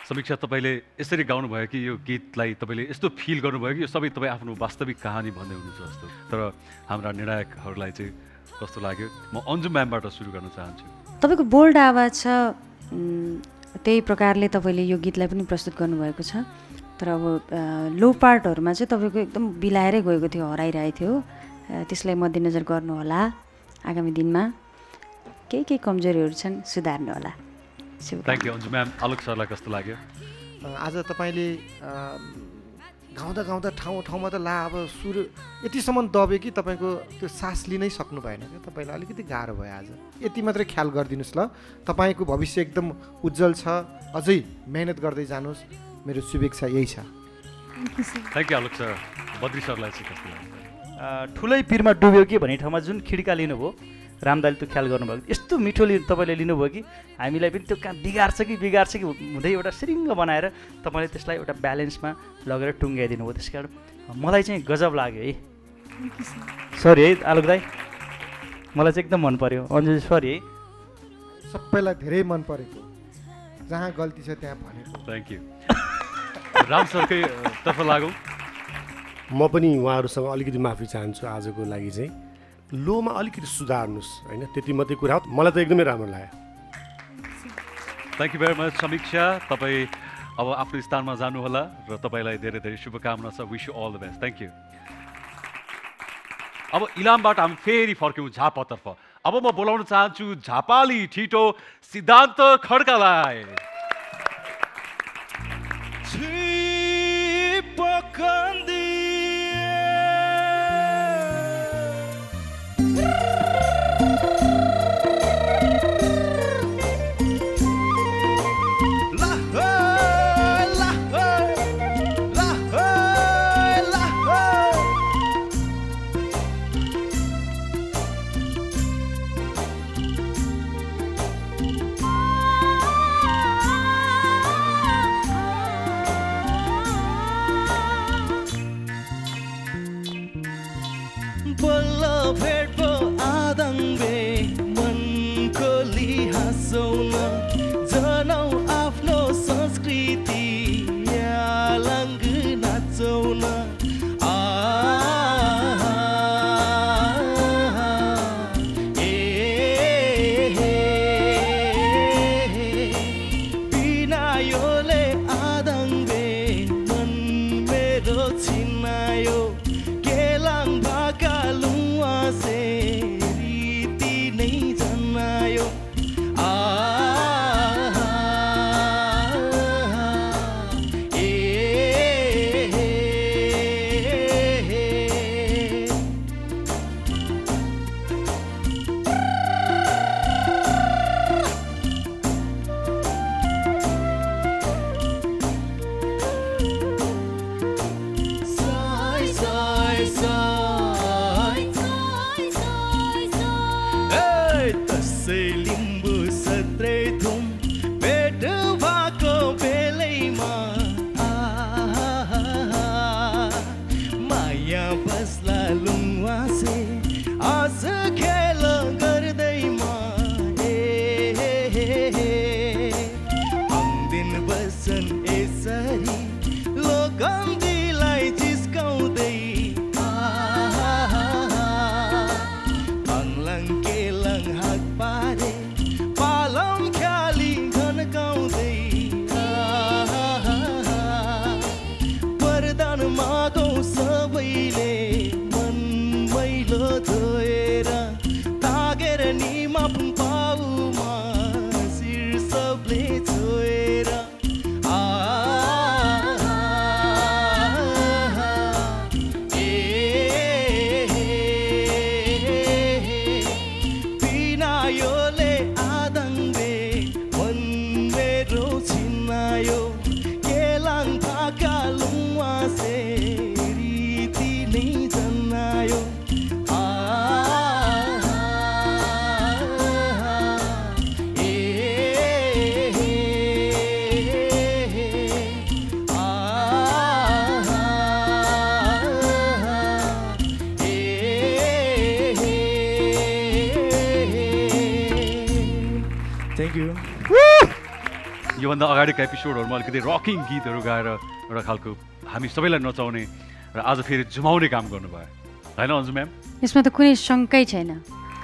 [SPEAKER 3] समीक्षा, तपाईँले यसरी गाउनुभयो कि यो गीतलाई तपाईँले यस्तो फिल गर्नुभयो कि यो सबै तपाईँ आफ्नो वास्तविक कहानी भन्दै हुनुहुन्छ जस्तो। तर हाम्रा निर्णायकहरूलाई चाहिँ कस्तो लाग्यो? म अन्जु म्यामबाट सुरु गर्न चाहन्छु।
[SPEAKER 5] तपाईँको बोल्ड आवाज छ, त्यही प्रकारले तपाईँले यो गीतलाई पनि प्रस्तुत गर्नुभएको छ। तर अब लो पार्टहरूमा चाहिँ तपाईँको एकदम बिलाएरै गएको थियो, हराइरहेको थियो। त्यसलाई मध्यनजर गर्नुहोला, आगामी दिनमा केही कमजोरीहरू छन् सुधार्नु होला।
[SPEAKER 3] Thank you Anju ma'am. Alok सरलाई कस्तो लाग्यो?
[SPEAKER 6] आज तपाईँले गाउँदा गाउँदा ठाउँ ठाउँमा त ला अब सुर यतिसम्म दब्यो कि तपाईँको त्यो सास लिनै सक्नु भएन क्या, तपाईँलाई अलिकति गाह्रो भयो आज। यति मात्रै ख्याल गरिदिनुहोस् ल, तपाईँको भविष्य एकदम उज्जवल छ, अझै मेहनत गर्दै जानुहोस्, मेरो शुभेच्छा यही छ।
[SPEAKER 3] Thank you Alok sir. Badri सरलाई
[SPEAKER 4] ठुलै पिरमा डुब्यो कि भन्ने ठाउँमा जुन खिड्का लिनुभयो रामदाले त्यो ख्याल गर्नुभयो, यस्तो मिठो तपाईँले लिनुभयो कि हामीलाई पनि त्यो कहाँ बिगार्छ कि हुँदै एउटा सिरिङ्ग बनाएर तपाईँले त्यसलाई एउटा ब्यालेन्समा लगेर टुङ्ग्याइदिनु भयो। त्यस कारण मलाई चाहिँ गजब लाग्यो है। सरी है आलोक दाई, मलाई चाहिँ एकदम मन पर्यो। अन्जु सरी है,
[SPEAKER 6] सबैलाई धेरै मन परेको, जहाँ गल्ती छ त्यहाँ भनेको।
[SPEAKER 3] Thank you. राम सरकै तर्फ लागौँ।
[SPEAKER 7] म पनि उहाँहरूसँग अलिकति माफी चाहन्छु आजको लागि चाहिँ। लोमा अलिकति सुधार्नुहोस् होइन, त्यति मात्रै कुरा हो। मलाई त एकदमै राम्रो लाग्यो।
[SPEAKER 3] थ्याङ्क यू भेरी मच समीक्षा। तपाईँ अब आफ्नो स्थानमा जानुहोला र तपाईँलाई धेरै धेरै शुभकामना छ। Wish you all the best. Thank you. अब इलामबाट हामी फेरि फर्क्यौँ झापातर्फ। अब म बोलाउन चाहन्छु झापाली ठिटो सिद्धान्त खड्कालाई। योभन्दा अगाडिका एपिसोडहरूमा अलिकति रकिङ गीतहरू गाएर एउटा खालको हामी सबैलाई नचाउने र आज फेरि झुमाउने काम गर्नुभयो होइन अन्जु म्याम?
[SPEAKER 5] यसमा त कुनै शङ्कै छैन,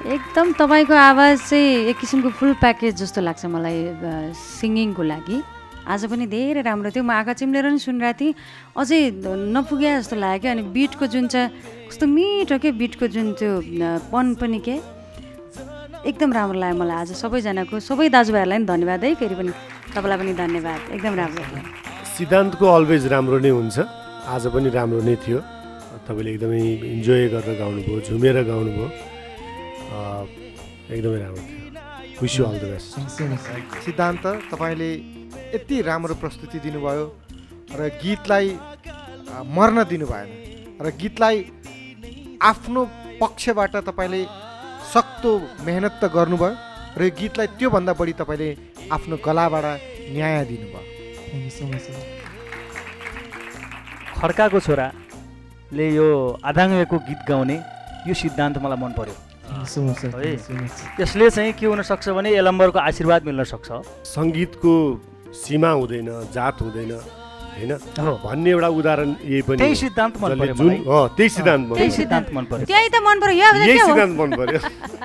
[SPEAKER 5] एकदम तपाईँको आवाज चाहिँ एक किसिमको फुल प्याकेज जस्तो लाग्छ मलाई सिङ्गिङको लागि। आज पनि धेरै राम्रो थियो, म आँखा चिम्लेर पनि सुनिरहेको थिएँ, अझै नपुगे जस्तो लाग्यो क्या। अनि बिटको जुन चाहिँ कस्तो मिठो के बिटको जुन त्यो पन पनि के एकदम राम्रो लाग्यो मलाई आज। सबैजनाको सबै दाजुभाइहरूलाई पनि धन्यवाद है, फेरि पनि तपाईँलाई पनि धन्यवाद, एकदम राम्रो।
[SPEAKER 7] सिद्धान्तको अलवेज राम्रो नै हुन्छ, आज पनि राम्रो नै थियो। तपाईँले एकदमै इन्जोय गरेर गाउनुभयो, झुमेर गाउनुभयो, एकदमै राम्रो थियो। Wish you all the best.
[SPEAKER 6] Siddhant, तपाईँले यति राम्रो प्रस्तुति दिनुभयो र गीतलाई मर्न दिनु भएन र गीतलाई आफ्नो पक्षबाट तपाईँले सक्दो मेहनत त गर्नुभयो र यो गीतलाई त्योभन्दा बढी तपाईँले आफ्नो गलाबाट न्याय दिनुभयो।
[SPEAKER 13] खड्काको छोराले यो आधाङ्गको गीत गाउने यो सिद्धान्त मलाई मन पर्यो है। यसले चाहिँ के हुनसक्छ भने एलम्बरको आशीर्वाद मिल्न सक्छ।
[SPEAKER 7] सङ्गीतको सीमा हुँदैन, जात हुँदैन हैन भन्ने एउटा उदाहरण यही पनि
[SPEAKER 13] त्यही सिद्धान्त मन पर्यो मलाई।
[SPEAKER 7] त्यही सिद्धान्त
[SPEAKER 13] मन पर्यो।
[SPEAKER 5] त्यही त मन पर्यो।
[SPEAKER 7] यही सिद्धान्त मन पर्यो।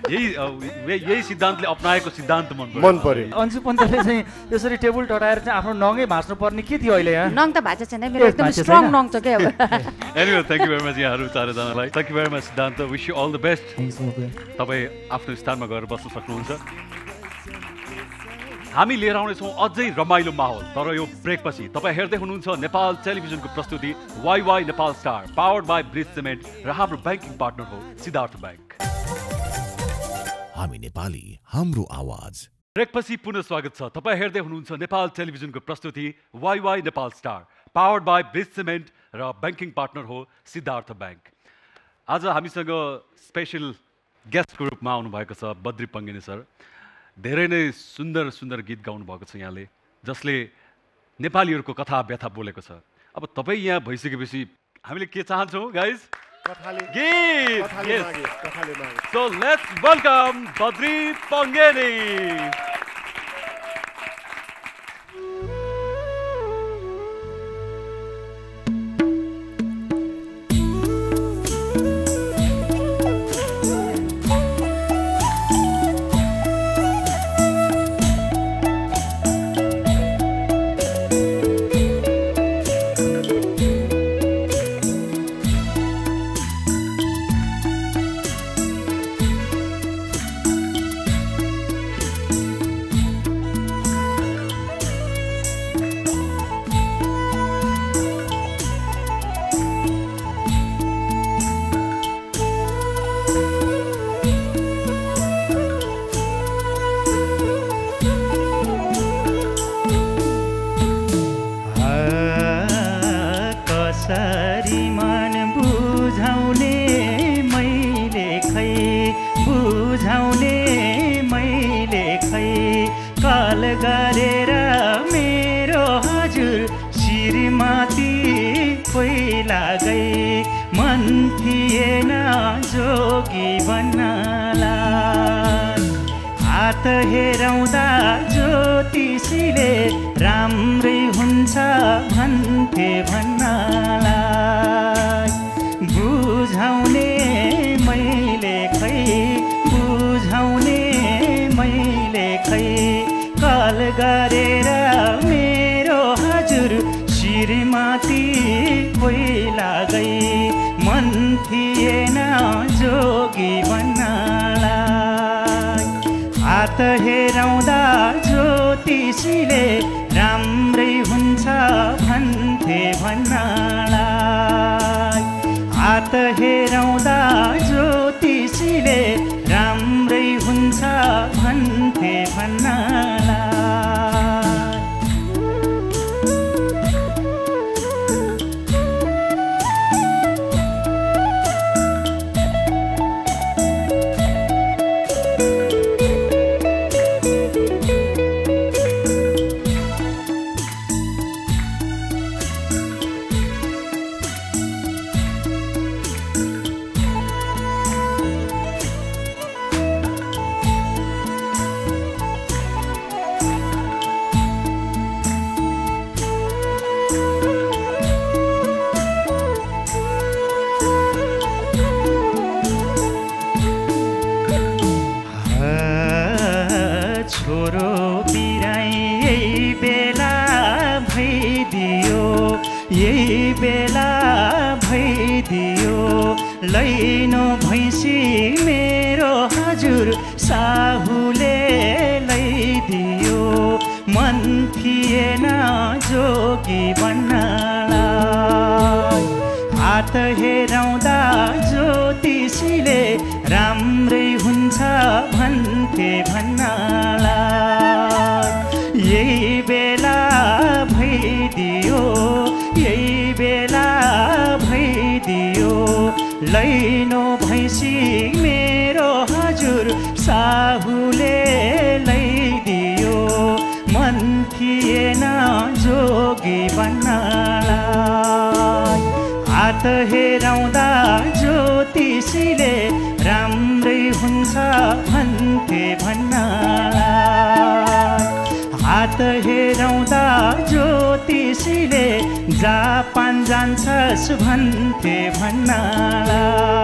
[SPEAKER 3] यही सिद्धान्तले अपनाएको सिद्धान्त
[SPEAKER 7] मन पर्यो।
[SPEAKER 13] अन्जु पन्तले चाहिँ यसरी टेबल टटाएर चाहिँ आफ्नो नङै भाँच्नु पर्ने के थियो अहिले यहाँ?
[SPEAKER 5] नङ त भाँचेको छैन, मेरो एकदम स्ट्रङ नङ छ के अब।
[SPEAKER 3] Anyway thank you very much यहाँहरु चारैजनालाई। Thank you very much Siddhanta. Wish you all the best. तपाईँ आफ्नो स्थानमा गएर बस्न सक्नुहुन्छ। हामी लिएर आउनेछौँ अझै रमाइलो माहौल। तर यो ब्रेकपछि तपाईँ हेर्दै हुनुहुन्छ नेपाल टेलिभिजनको प्रस्तुति Wai Wai Nepal Star powered by bridge cement र हाम्रो ब्याङ्किङ पार्टनर हो सिद्धार्थ ब्याङ्क।
[SPEAKER 1] हामी नेपाली, हाम्रो आवाज।
[SPEAKER 3] ब्रेकपछि पुनः स्वागत छ। तपाईँ हेर्दै हुनुहुन्छ नेपाल टेलिभिजनको प्रस्तुति Wai Wai Nepal Star powered by bridge cement र ब्याङ्किङ पार्टनर हो सिद्धार्थ ब्याङ्क। आज हामीसँग स्पेशल गेस्टको रूपमा आउनुभएको छ बद्री पङ्गेनी सर। धेरै नै सुन्दर सुन्दर गीत गाउनु भएको छ यहाँले, जसले नेपालीहरूको कथा व्यथा बोलेको छ। अब तपाईँ यहाँ भइसकेपछि हामीले के चाहन्छौँ गाइज? गीत। So let's welcome Badri Pangeni.
[SPEAKER 4] हेराउँदा ज्योतिषीले राम्रै हुन्छ भन्थे भन्नलाई बुझाउने मैले खै बुझाउने मैले खै कल गरेर मेरो हजुर श्रीमती पहिला गई मन थिएन जोगी भन्नलाई हात हेराउँदा ज्योतिषीले राम्रै हुन्छ भन्थे भन्नलाई हात हेराउँदा ज्योतिषीले राम्रै हुन्छ भन्थे भन्नलाई लैनो भैँसी मेरो हजुर साहुले लैदियो मन थिएन जोगी भन्नलाई हात
[SPEAKER 14] हात हेराउँदा ज्योतिषीले राम्रै हुन्छ भन्थे भन्नालाई यही बेला भइदियो यही बेला भइदियो लैनो भैँसी मेरो हजुर साहुले लैदियो मन थिएन जोगी बन्नलाई हात हेराउँदा ज्योतिषीले राम्रै हुन्छ भन्थे भन्नलाई हात हेराउँदा ज्योतिषीले जापान जान्छस् भन्थे भन्नलाई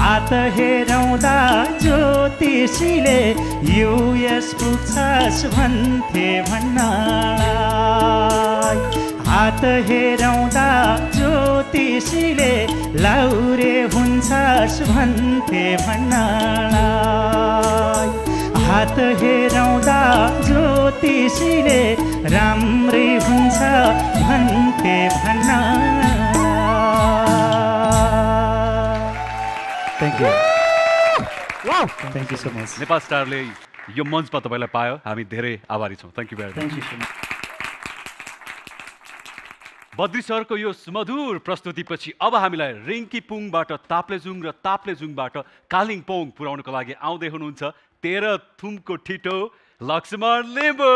[SPEAKER 14] हात हेराउँदा ज्योतिषीले युएस पुग्छस् भन्थे भन्नलाई हात हेराउँदा ज्योतिषीले लाउरे हुन्छस् भन्थे भन्नलाई हात हेराउँदा ज्योतिषीले राम्रै हुन्छ भन्थे भन्नलाई।
[SPEAKER 3] Thank you
[SPEAKER 4] thank you so much.
[SPEAKER 3] Nepal स्टारले यो मञ्चमा तपाईँलाई पायो, हामी धेरै आभारी छौँ। Thank you very much.
[SPEAKER 4] Thank you so much.
[SPEAKER 3] Badri सरको यो सुमधुर प्रस्तुतिपछि अब हामीलाई रिङ्कीपुङबाट ताप्लेजुङ र ताप्लेजुङबाट कालिम्पोङ पुर्याउनको लागि आउँदै हुनुहुन्छ 13 थुमको ठिटो लक्ष्मण लिम्बू।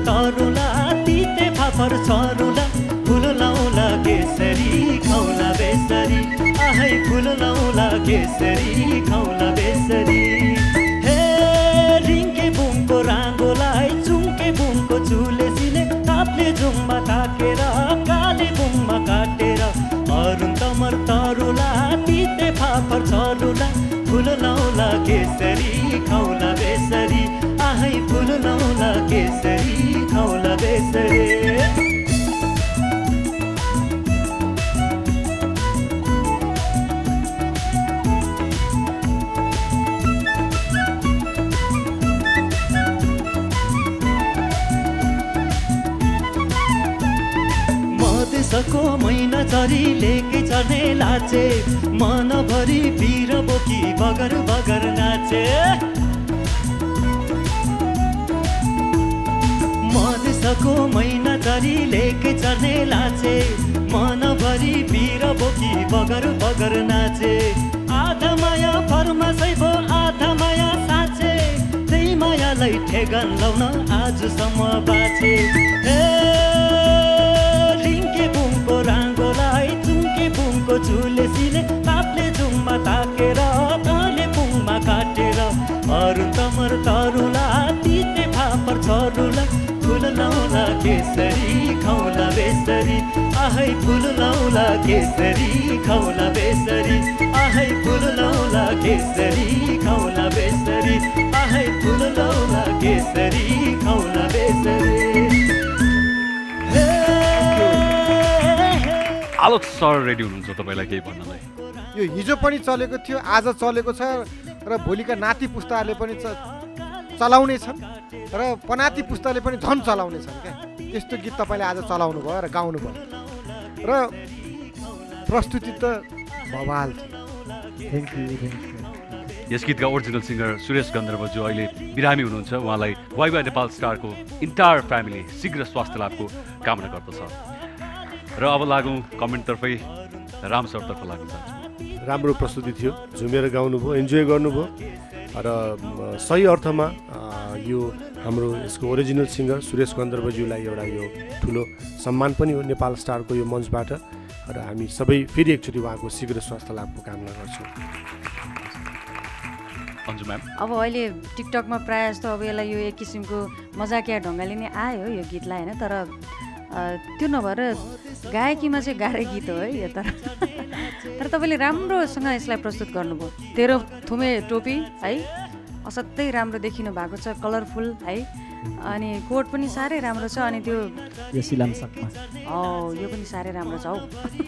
[SPEAKER 9] तरुला तिते फाफर सरुला फुल लाउला केसरी खाउला बेसरी आहै फुल लाउला केसरी खाउला बेसरी हे रिङ्के बुङको राङ्गोलाई चुङ्के बुङको चुलेसीले ताप्ले जुङमा ताकेर काले बुङमा काटेर अरुण तमर तरुला तिते फाफर सरुला फुल लाउला केसरी खाउला बेसरी आहै फुल लाउला केसरी खाउला बेसरी। मधेसको मैना चरी लेके चढ्ने लाचे मनभरि वीर बोकी बगर बगर नाचे मधेसको मैना चरी लेके चढ्ने लाचे मनभरि वीर बोकी बगर बगर नाचे आधा माया फर्मासै भो आधा माया साँचे त्यही मायालाई ठेगान लाउन आजसम्म बाँचे रिङ्के बुङको राङ्गोलाई चुङ्के बुङको चुलेसीले ताप्ले जुङमा ताकेर काले बुङमा काटेर अरुण तमर तरुला तिते फापर छरुला फुल लाउला केसरी खाउला बेसरी आहै फुल लाउला केसरी खाउला बेसरी आहै फुल लाउला केसरी खाउला बेसरी आहै फुल लाउला केसरी खाउला बेसरी।
[SPEAKER 3] आलोक सर रेडी हुनुहुन्छ तपाईँलाई केही भन्नलाई?
[SPEAKER 6] यो हिजो पनि चलेको थियो, आज चलेको छ र भोलिका नाति पुस्ताहरूले पनि चलाउने छन् र पनाति पुस्ताले पनि झन् चलाउने छन् क्या। यस्तो गीत तपाईँले आज चलाउनु भयो र गाउनु भयो र प्रस्तुति त बवाल थियो।
[SPEAKER 3] Thank you. यस गीतका ओरिजिनल सिङ्गर सुरेश गन्धर्व जो अहिले बिरामी हुनुहुन्छ, उहाँलाई वाइवा नेपाल स्टारको इन्टायर फ्यामिली शीघ्र स्वास्थ्य लाभको कामना गर्दछ। र अब लागौँ कमेन्टतर्फै राम सरतर्फ लाग्न चाहन्छु।
[SPEAKER 7] राम्रो प्रस्तुति थियो, झुमेर गाउनुभयो, इन्जोय गर्नुभयो र सही अर्थमा यो हाम्रो यसको ओरिजिनल सिङ्गर सुरेश गन्धर्वज्यूलाई एउटा यो ठुलो सम्मान पनि हो नेपाल स्टारको यो मञ्चबाट र हामी सबै फेरि एकचोटि उहाँको शीघ्र स्वास्थ्य लाभको कामना गर्छौँ।
[SPEAKER 3] अन्जु म्याम
[SPEAKER 5] अब अहिले टिकटकमा प्रायः जस्तो अब यसलाई यो एक किसिमको मजाकिया ढङ्गले नै आयो यो गीतलाई होइन, तर त्यो नभएर गायकीमा चाहिँ गाह्रो गीत हो है यो। तर तपाईँले राम्रोसँग यसलाई प्रस्तुत गर्नुभयो। 13 थुमे टोपी है, असाध्यै राम्रो देखिनु भएको छ, कलरफुल है, अनि कोट पनि साह्रै राम्रो छ, अनि त्यो
[SPEAKER 8] यो सिलाङसकमा
[SPEAKER 5] यो पनि साह्रै राम्रो छ हौ।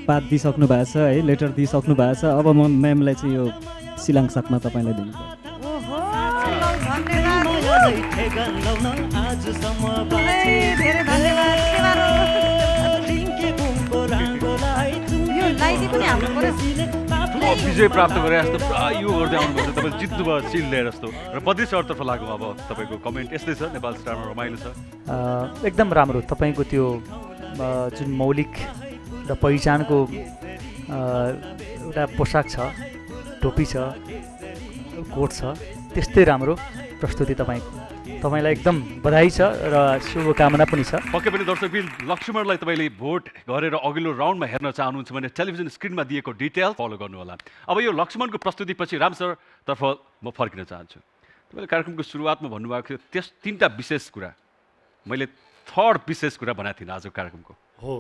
[SPEAKER 8] पात दिइसक्नु भएको छ है, लेटर दिइसक्नु भएको छ, अब म म्यामलाई चाहिँ यो सिलाङसकमा तपाईँलाई दिनुपर्छ।
[SPEAKER 3] विजय प्राप्त गरे जस्तो पुरा यो गर्दै आउनुभएको छ, तपाईँ जित्नुभयो सिल लिएर जस्तो र 32 अर्तर्फ लाग्यो। अब तपाईँको कमेन्ट यस्तै छ, नेपाल स्टारमा रमाइलो छ
[SPEAKER 13] एकदम राम्रो। तपाईँको त्यो जुन मौलिक र पहिचानको एउटा पोसाक छ, टोपी छ, कोट छ, त्यस्तै राम्रो प्रस्तुति तपाईँलाई एकदम बधाई छ र शुभकामना पनि छ।
[SPEAKER 3] पक्कै पनि दर्शकबिन लक्ष्मणलाई तपाईँले भोट गरेर अघिल्लो राउन्डमा हेर्न चाहनुहुन्छ भने टेलिभिजन स्क्रिनमा दिएको डिटेल फलो गर्नु होला। अब यो लक्ष्मणको प्रस्तुतिपछि राम सरतर्फ म फर्किन चाहन्छु। तपाईँले कार्यक्रमको सुरुवातमा भन्नुभएको थियो त्यस 3टा विशेष कुरा, मैले 3rd विशेष कुरा बनाएको थिइनँ आजको कार्यक्रमको
[SPEAKER 7] हो।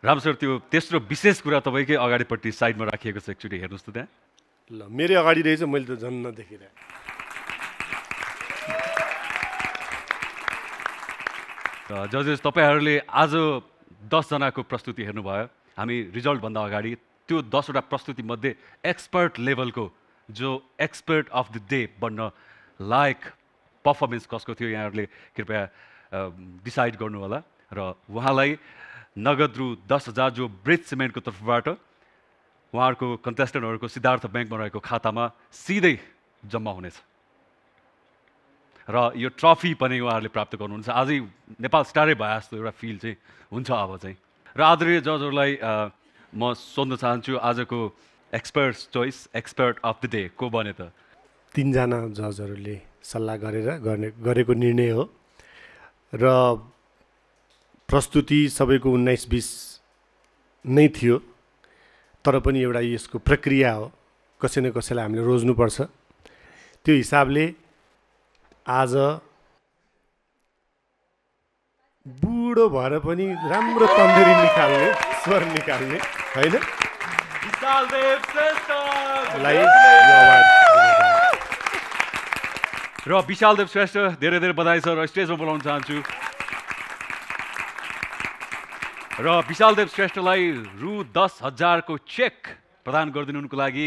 [SPEAKER 3] राम सर त्यो तेस्रो विशेष कुरा तपाईँकै अगाडिपट्टि साइडमा राखिएको छ, एकचोटि हेर्नुहोस् त त्यहाँ।
[SPEAKER 7] ल मेरो अगाडि रहेछ, मैले त झन् नदेखिरहेँ।
[SPEAKER 3] जजेस तपाईँहरूले आज 10 जनाको प्रस्तुति हेर्नुभयो। हामी रिजल्टभन्दा अगाडि त्यो 10 वटा प्रस्तुतिमध्ये एक्सपर्ट लेभलको जो एक्सपर्ट अफ द डे बन्न लायक पर्फर्मेन्स कसको थियो यहाँहरूले कृपया डिसाइड गर्नु होला। र उहाँलाई नगद रु 10,000 जो ब्रिज सिमेन्टको तर्फबाट उहाँहरूको कन्टेस्टेन्टहरूको सिद्धार्थ ब्याङ्कमा रहेको खातामा सिधै जम्मा हुनेछ र यो ट्रफी पनि उहाँहरूले प्राप्त गर्नुहुन्छ। आजै नेपाल स्टारै भए जस्तो एउटा फिल चाहिँ हुन्छ अब चाहिँ। र आदरणीय जजहरूलाई म सोध्न चाहन्छु आजको expert choice, expert of the day को बने त?
[SPEAKER 7] 3 जना जजहरूले सल्लाह गरेको निर्णय हो र प्रस्तुति सबैको 19-20 नै थियो, तर पनि एउटा यसको प्रक्रिया हो, कसै न कसैलाई हामीले रोज्नुपर्छ। त्यो हिसाबले आज बुढो भएर पनि राम्रो तन्दुरी निकाल्ने, स्वर निकाल्ने होइन
[SPEAKER 3] र विशालदेव श्रेष्ठ धेरै धेरै बधाई छ र स्टेजमा बोलाउन चाहन्छु। र विशालदेव श्रेष्ठलाई रु 10,000 को चेक प्रदान गरिदिनुको लागि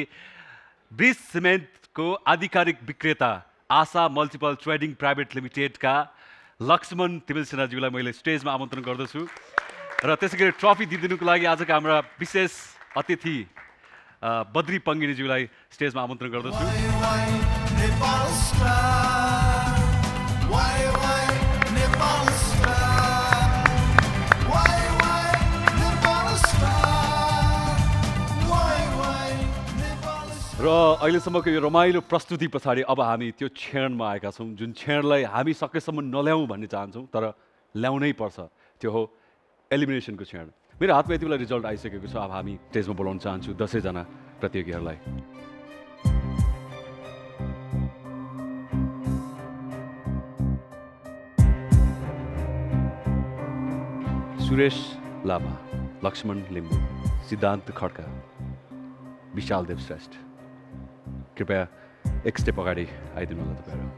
[SPEAKER 3] ब्रिज सिमेन्टको आधिकारिक विक्रेता आशा मल्टिपल ट्रेडिङ प्राइभेट लिमिटेडका लक्ष्मण तिमिलसेनाज्यूलाई मैले स्टेजमा आमन्त्रण गर्दछु र त्यसै गरी ट्रफी दिइदिनुको लागि आजका हाम्रा विशेष अतिथि बद्री पङ्गिनीज्यूलाई स्टेजमा आमन्त्रण गर्दछु। र अहिलेसम्मको यो रमाइलो प्रस्तुति पछाडि अब हामी त्यो क्षणमा आएका छौँ जुन क्षणलाई हामी सकेसम्म नल्याउँ भन्ने चाहन्छौँ, तर ल्याउनै पर्छ। त्यो हो एलिमिनेसनको क्षण। मेरो हातमा यति बेला रिजल्ट आइसकेको छ। अब हामी स्टेजमा बोलाउन चाहन्छु 10 जना प्रतियोगीहरूलाई। सुरेश लामा, लक्ष्मण लिम्बू, सिद्धान्त खड्का, विशालदेव श्रेष्ठ, कृपया एक स्टेप अगाडि आइदिनु होला तपाईँहरू।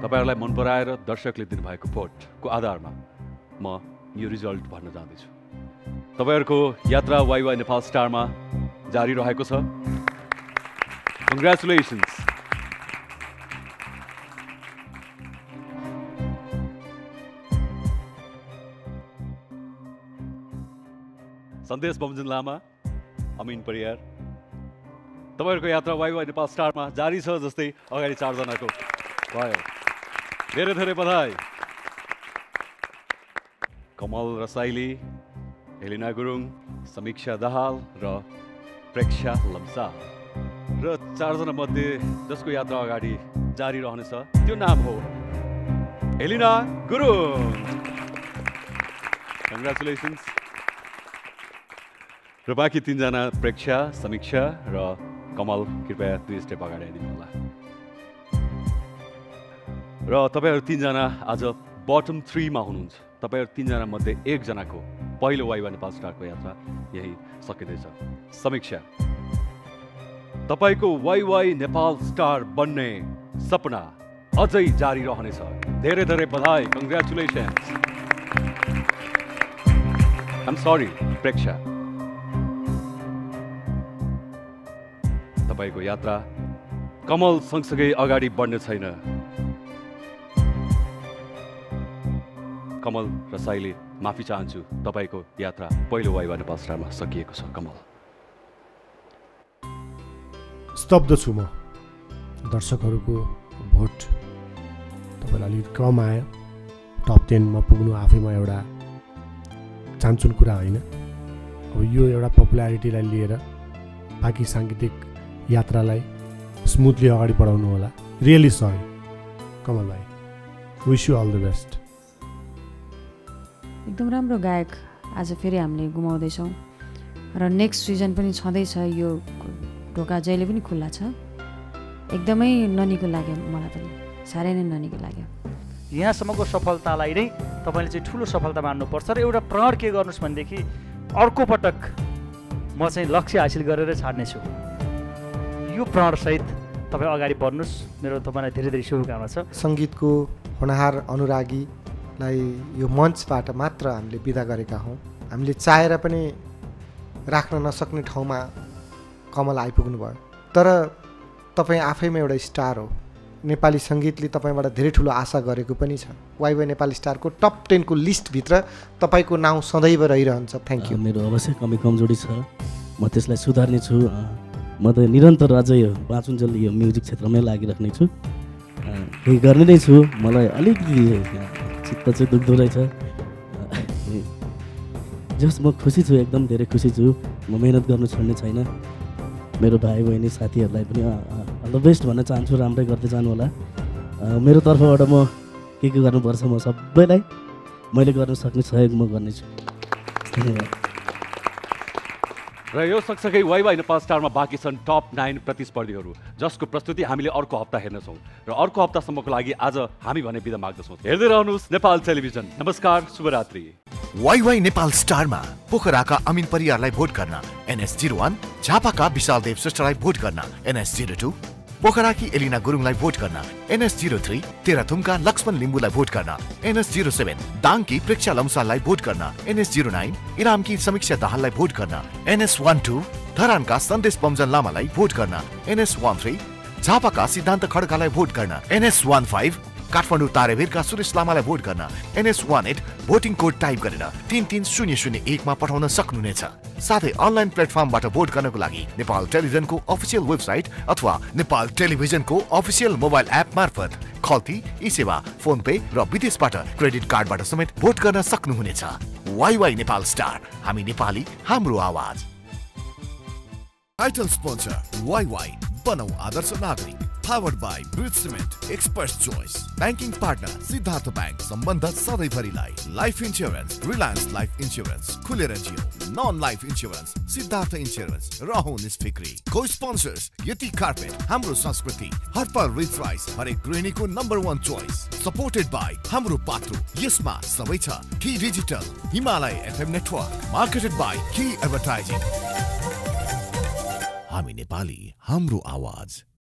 [SPEAKER 3] तपाईँहरूलाई मन पराएर दर्शकले दिनुभएको भोटको आधारमा म यो रिजल्ट भन्न जाँदैछु। तपाईँहरूको यात्रा वाइवाई नेपाल स्टारमा जारी रहेको छ। कङ्ग्रेचुलेसन्स। सन्देश बमजन लामा, अमिन परियार, तपाईँहरूको यात्रा वाइवाई नेपाल स्टारमा जारी छ जस्तै अगाडि 4 जनाको भयो। धेरै धेरै बधाई। कमल रसाइली, हेलिना गुरुङ, समीक्षा दाहाल र प्रेक्षा लम्सा र 4 जना मध्ये जसको यात्रा अगाडि जारी रहनेछ त्यो नाम हो हेलिना गुरुङ। कङ्ग्रेचुलेसन्स। र बाँकी तीनजना प्रेक्षा, समीक्षा र कमल कृपया 2 स्टेप अगाडि आइदिनु होला। र तपाईँहरू तीनजना आज बटम 3 मा हुनुहुन्छ। तपाईँहरू तीनजना मध्ये एकजनाको पहिलो वाइवा नेपाल स्टारको यात्रा यही सकिँदैछ। समीक्षा, तपाईँको वाइवाई नेपाल स्टार बन्ने सपना अझै जारी रहनेछ। धेरै धेरै बधाई, कङ्ग्रेचुलेसन्स। आइम सरी प्रेक्षा, तपाईँको यात्रा कमल सँगसँगै अगाडि बढ्ने छैन। कमल र साईले माफी चाहन्छु, तपाईँको यात्रा पहिलो वाइवा नेपाल स्टारमा सकिएको छ। कमल,
[SPEAKER 7] स्तब्ध छु म। दर्शकहरूको भोट तपाईँलाई अलिक कम आयो। टप 10 मा पुग्नु आफैमा एउटा चान्चुन कुरा होइन। अब यो एउटा पपुलारिटीलाई लिएर बाँकी साङ्गीतिक यात्रालाई स्मुथली अगाडि बढाउनु होला। रियली सरी कमल भाइ, wish you all the best.
[SPEAKER 5] एकदम राम्रो गायक आज फेरि हामीले गुमाउँदैछौँ र नेक्स्ट सिजन पनि छँदैछ। यो ढोका जहिले पनि खुल्ला छ। एकदमै ननिको लाग्यो मलाई पनि, साह्रै नै ननिको लाग्यो।
[SPEAKER 13] यहाँसम्मको सफलतालाई नै तपाईँले चाहिँ ठुलो सफलता मान्नुपर्छ र एउटा प्रण के गर्नुहोस् भनेदेखि अर्को पटक म चाहिँ लक्ष्य हासिल गरेर छाड्नेछु। यो प्रणसहित तपाईँ अगाडि बढ्नुहोस्। मेरो तपाईँलाई धेरै धेरै शुभकामना छ।
[SPEAKER 6] सङ्गीतको होनहार अनुरागीलाई यो मञ्चबाट मात्र हामीले बिदा गरेका हौँ। हामीले चाहेर पनि राख्न नसक्ने ठाउँमा कमल आइपुग्नु भयो। तर तपाईँ आफैमा एउटा स्टार हो। नेपाली सङ्गीतले तपाईँबाट धेरै ठुलो आशा गरेको पनि छ। वाइवाई नेपाली स्टारको टप 10 को लिस्टभित्र तपाईँको नाउँ सदैव रहिरहन्छ। Thank you.
[SPEAKER 15] मेरो अवश्य कमी कमजोरी छ, म त्यसलाई सुधार्ने छु। म त निरन्तर अझै यो बाँचुन्जेल यो म्युजिक क्षेत्रमै लागिराख्ने छु। केही गर्ने नै छु। मलाई अलिकति चित्त चाहिँ दुख्दो रहेछ। जस म खुसी छु, एकदम धेरै खुसी छु। म मेहनत गर्नु छोड्ने छैन। मेरो भाइ बहिनी साथीहरूलाई पनि अल द बेस्ट भन्न चाहन्छु। राम्रै गर्दै जानु होला। मेरो तर्फबाट म के गर्नुपर्छ म सबैलाई मैले गर्न सक्ने सहयोग म गर्नेछु। धन्यवाद।
[SPEAKER 3] र यो सँगसँगै वाइवाई नेपाल स्टारमा बाँकी छन् टप 9 प्रतिस्पर्धीहरू, जसको प्रस्तुति हामीले अर्को हप्ता हेर्नेछौँ। र अर्को हप्तासम्मको लागि आज हामी भने बिदा माग्दछौँ। हेर्दै रहनुहोस् नेपाल टेलिभिजन। नमस्कार, शुभरात्रि।
[SPEAKER 1] वाइवाई नेपाल स्टारमा पोखराका अमिन परियारलाई भोट गर्न NS01, झापाका विशालदेव श्रेष्ठलाई भोट गर्न NS02, पोखराकी एलिना गुरुङलाई भोट गर्न NS03, तेह्रथुमका लक्ष्मण लिम्बुलाई भोट गर्न NS07, दाङकी प्रेक्षा लम्साललाई भोट गर्न NS09, इलामकी समीक्षा दाहाललाई भोट गर्न NS12, धरानका सन्देश पम्जन लामालाई भोट गर्न NS13, झापाका सिद्धान्त खड्कालाई भोट गर्न NS15, काठमाडौँ तारेभिरका सुरेश लामालाई भोट गर्न NS18 भोटिङ कोड टाइप गरेर 33001 मा पठाउन सक्नुहुनेछ। साथै अनलाइन प्लेटफर्मबाट भोट गर्नको लागि नेपाल टेलिभिजनको अफिसियल वेबसाइट अथवा नेपाल टेलिभिजनको अफिसियल मोबाइल एप मार्फत खल्ती, ई-सेवा, फोन पे र विदेशबाट क्रेडिट कार्डबाट समेत भोट गर्न सक्नुहुनेछ। वाइवाई नेपाल स्टार, हामी नेपाली, हाम्रो आवाज। टाइटल स्पोन्सर वाइवाई, बनौ आदर्श नागरिक। Powered by Bridge Cement, Expert's Choice. Banking partner Siddhartha bank, सम्बन्ध सधैँभरिलाई। Life Insurance, Reliance Life Insurance, खुलेर Jio. Non-Life Insurance, Siddhartha Insurance, रहौ निस्फिक्री। Co-sponsors, यति कार्पेट, हाम्रो संस्कृति। हर्पल रिच राइस, हरेक गृहिणीको number 1 choice. Supported by Hamro Patro, यसमा सबै छ। Key digital, Himalaya FM network, marketed by key advertising. हामी नेपाली, हाम्रो आवाज।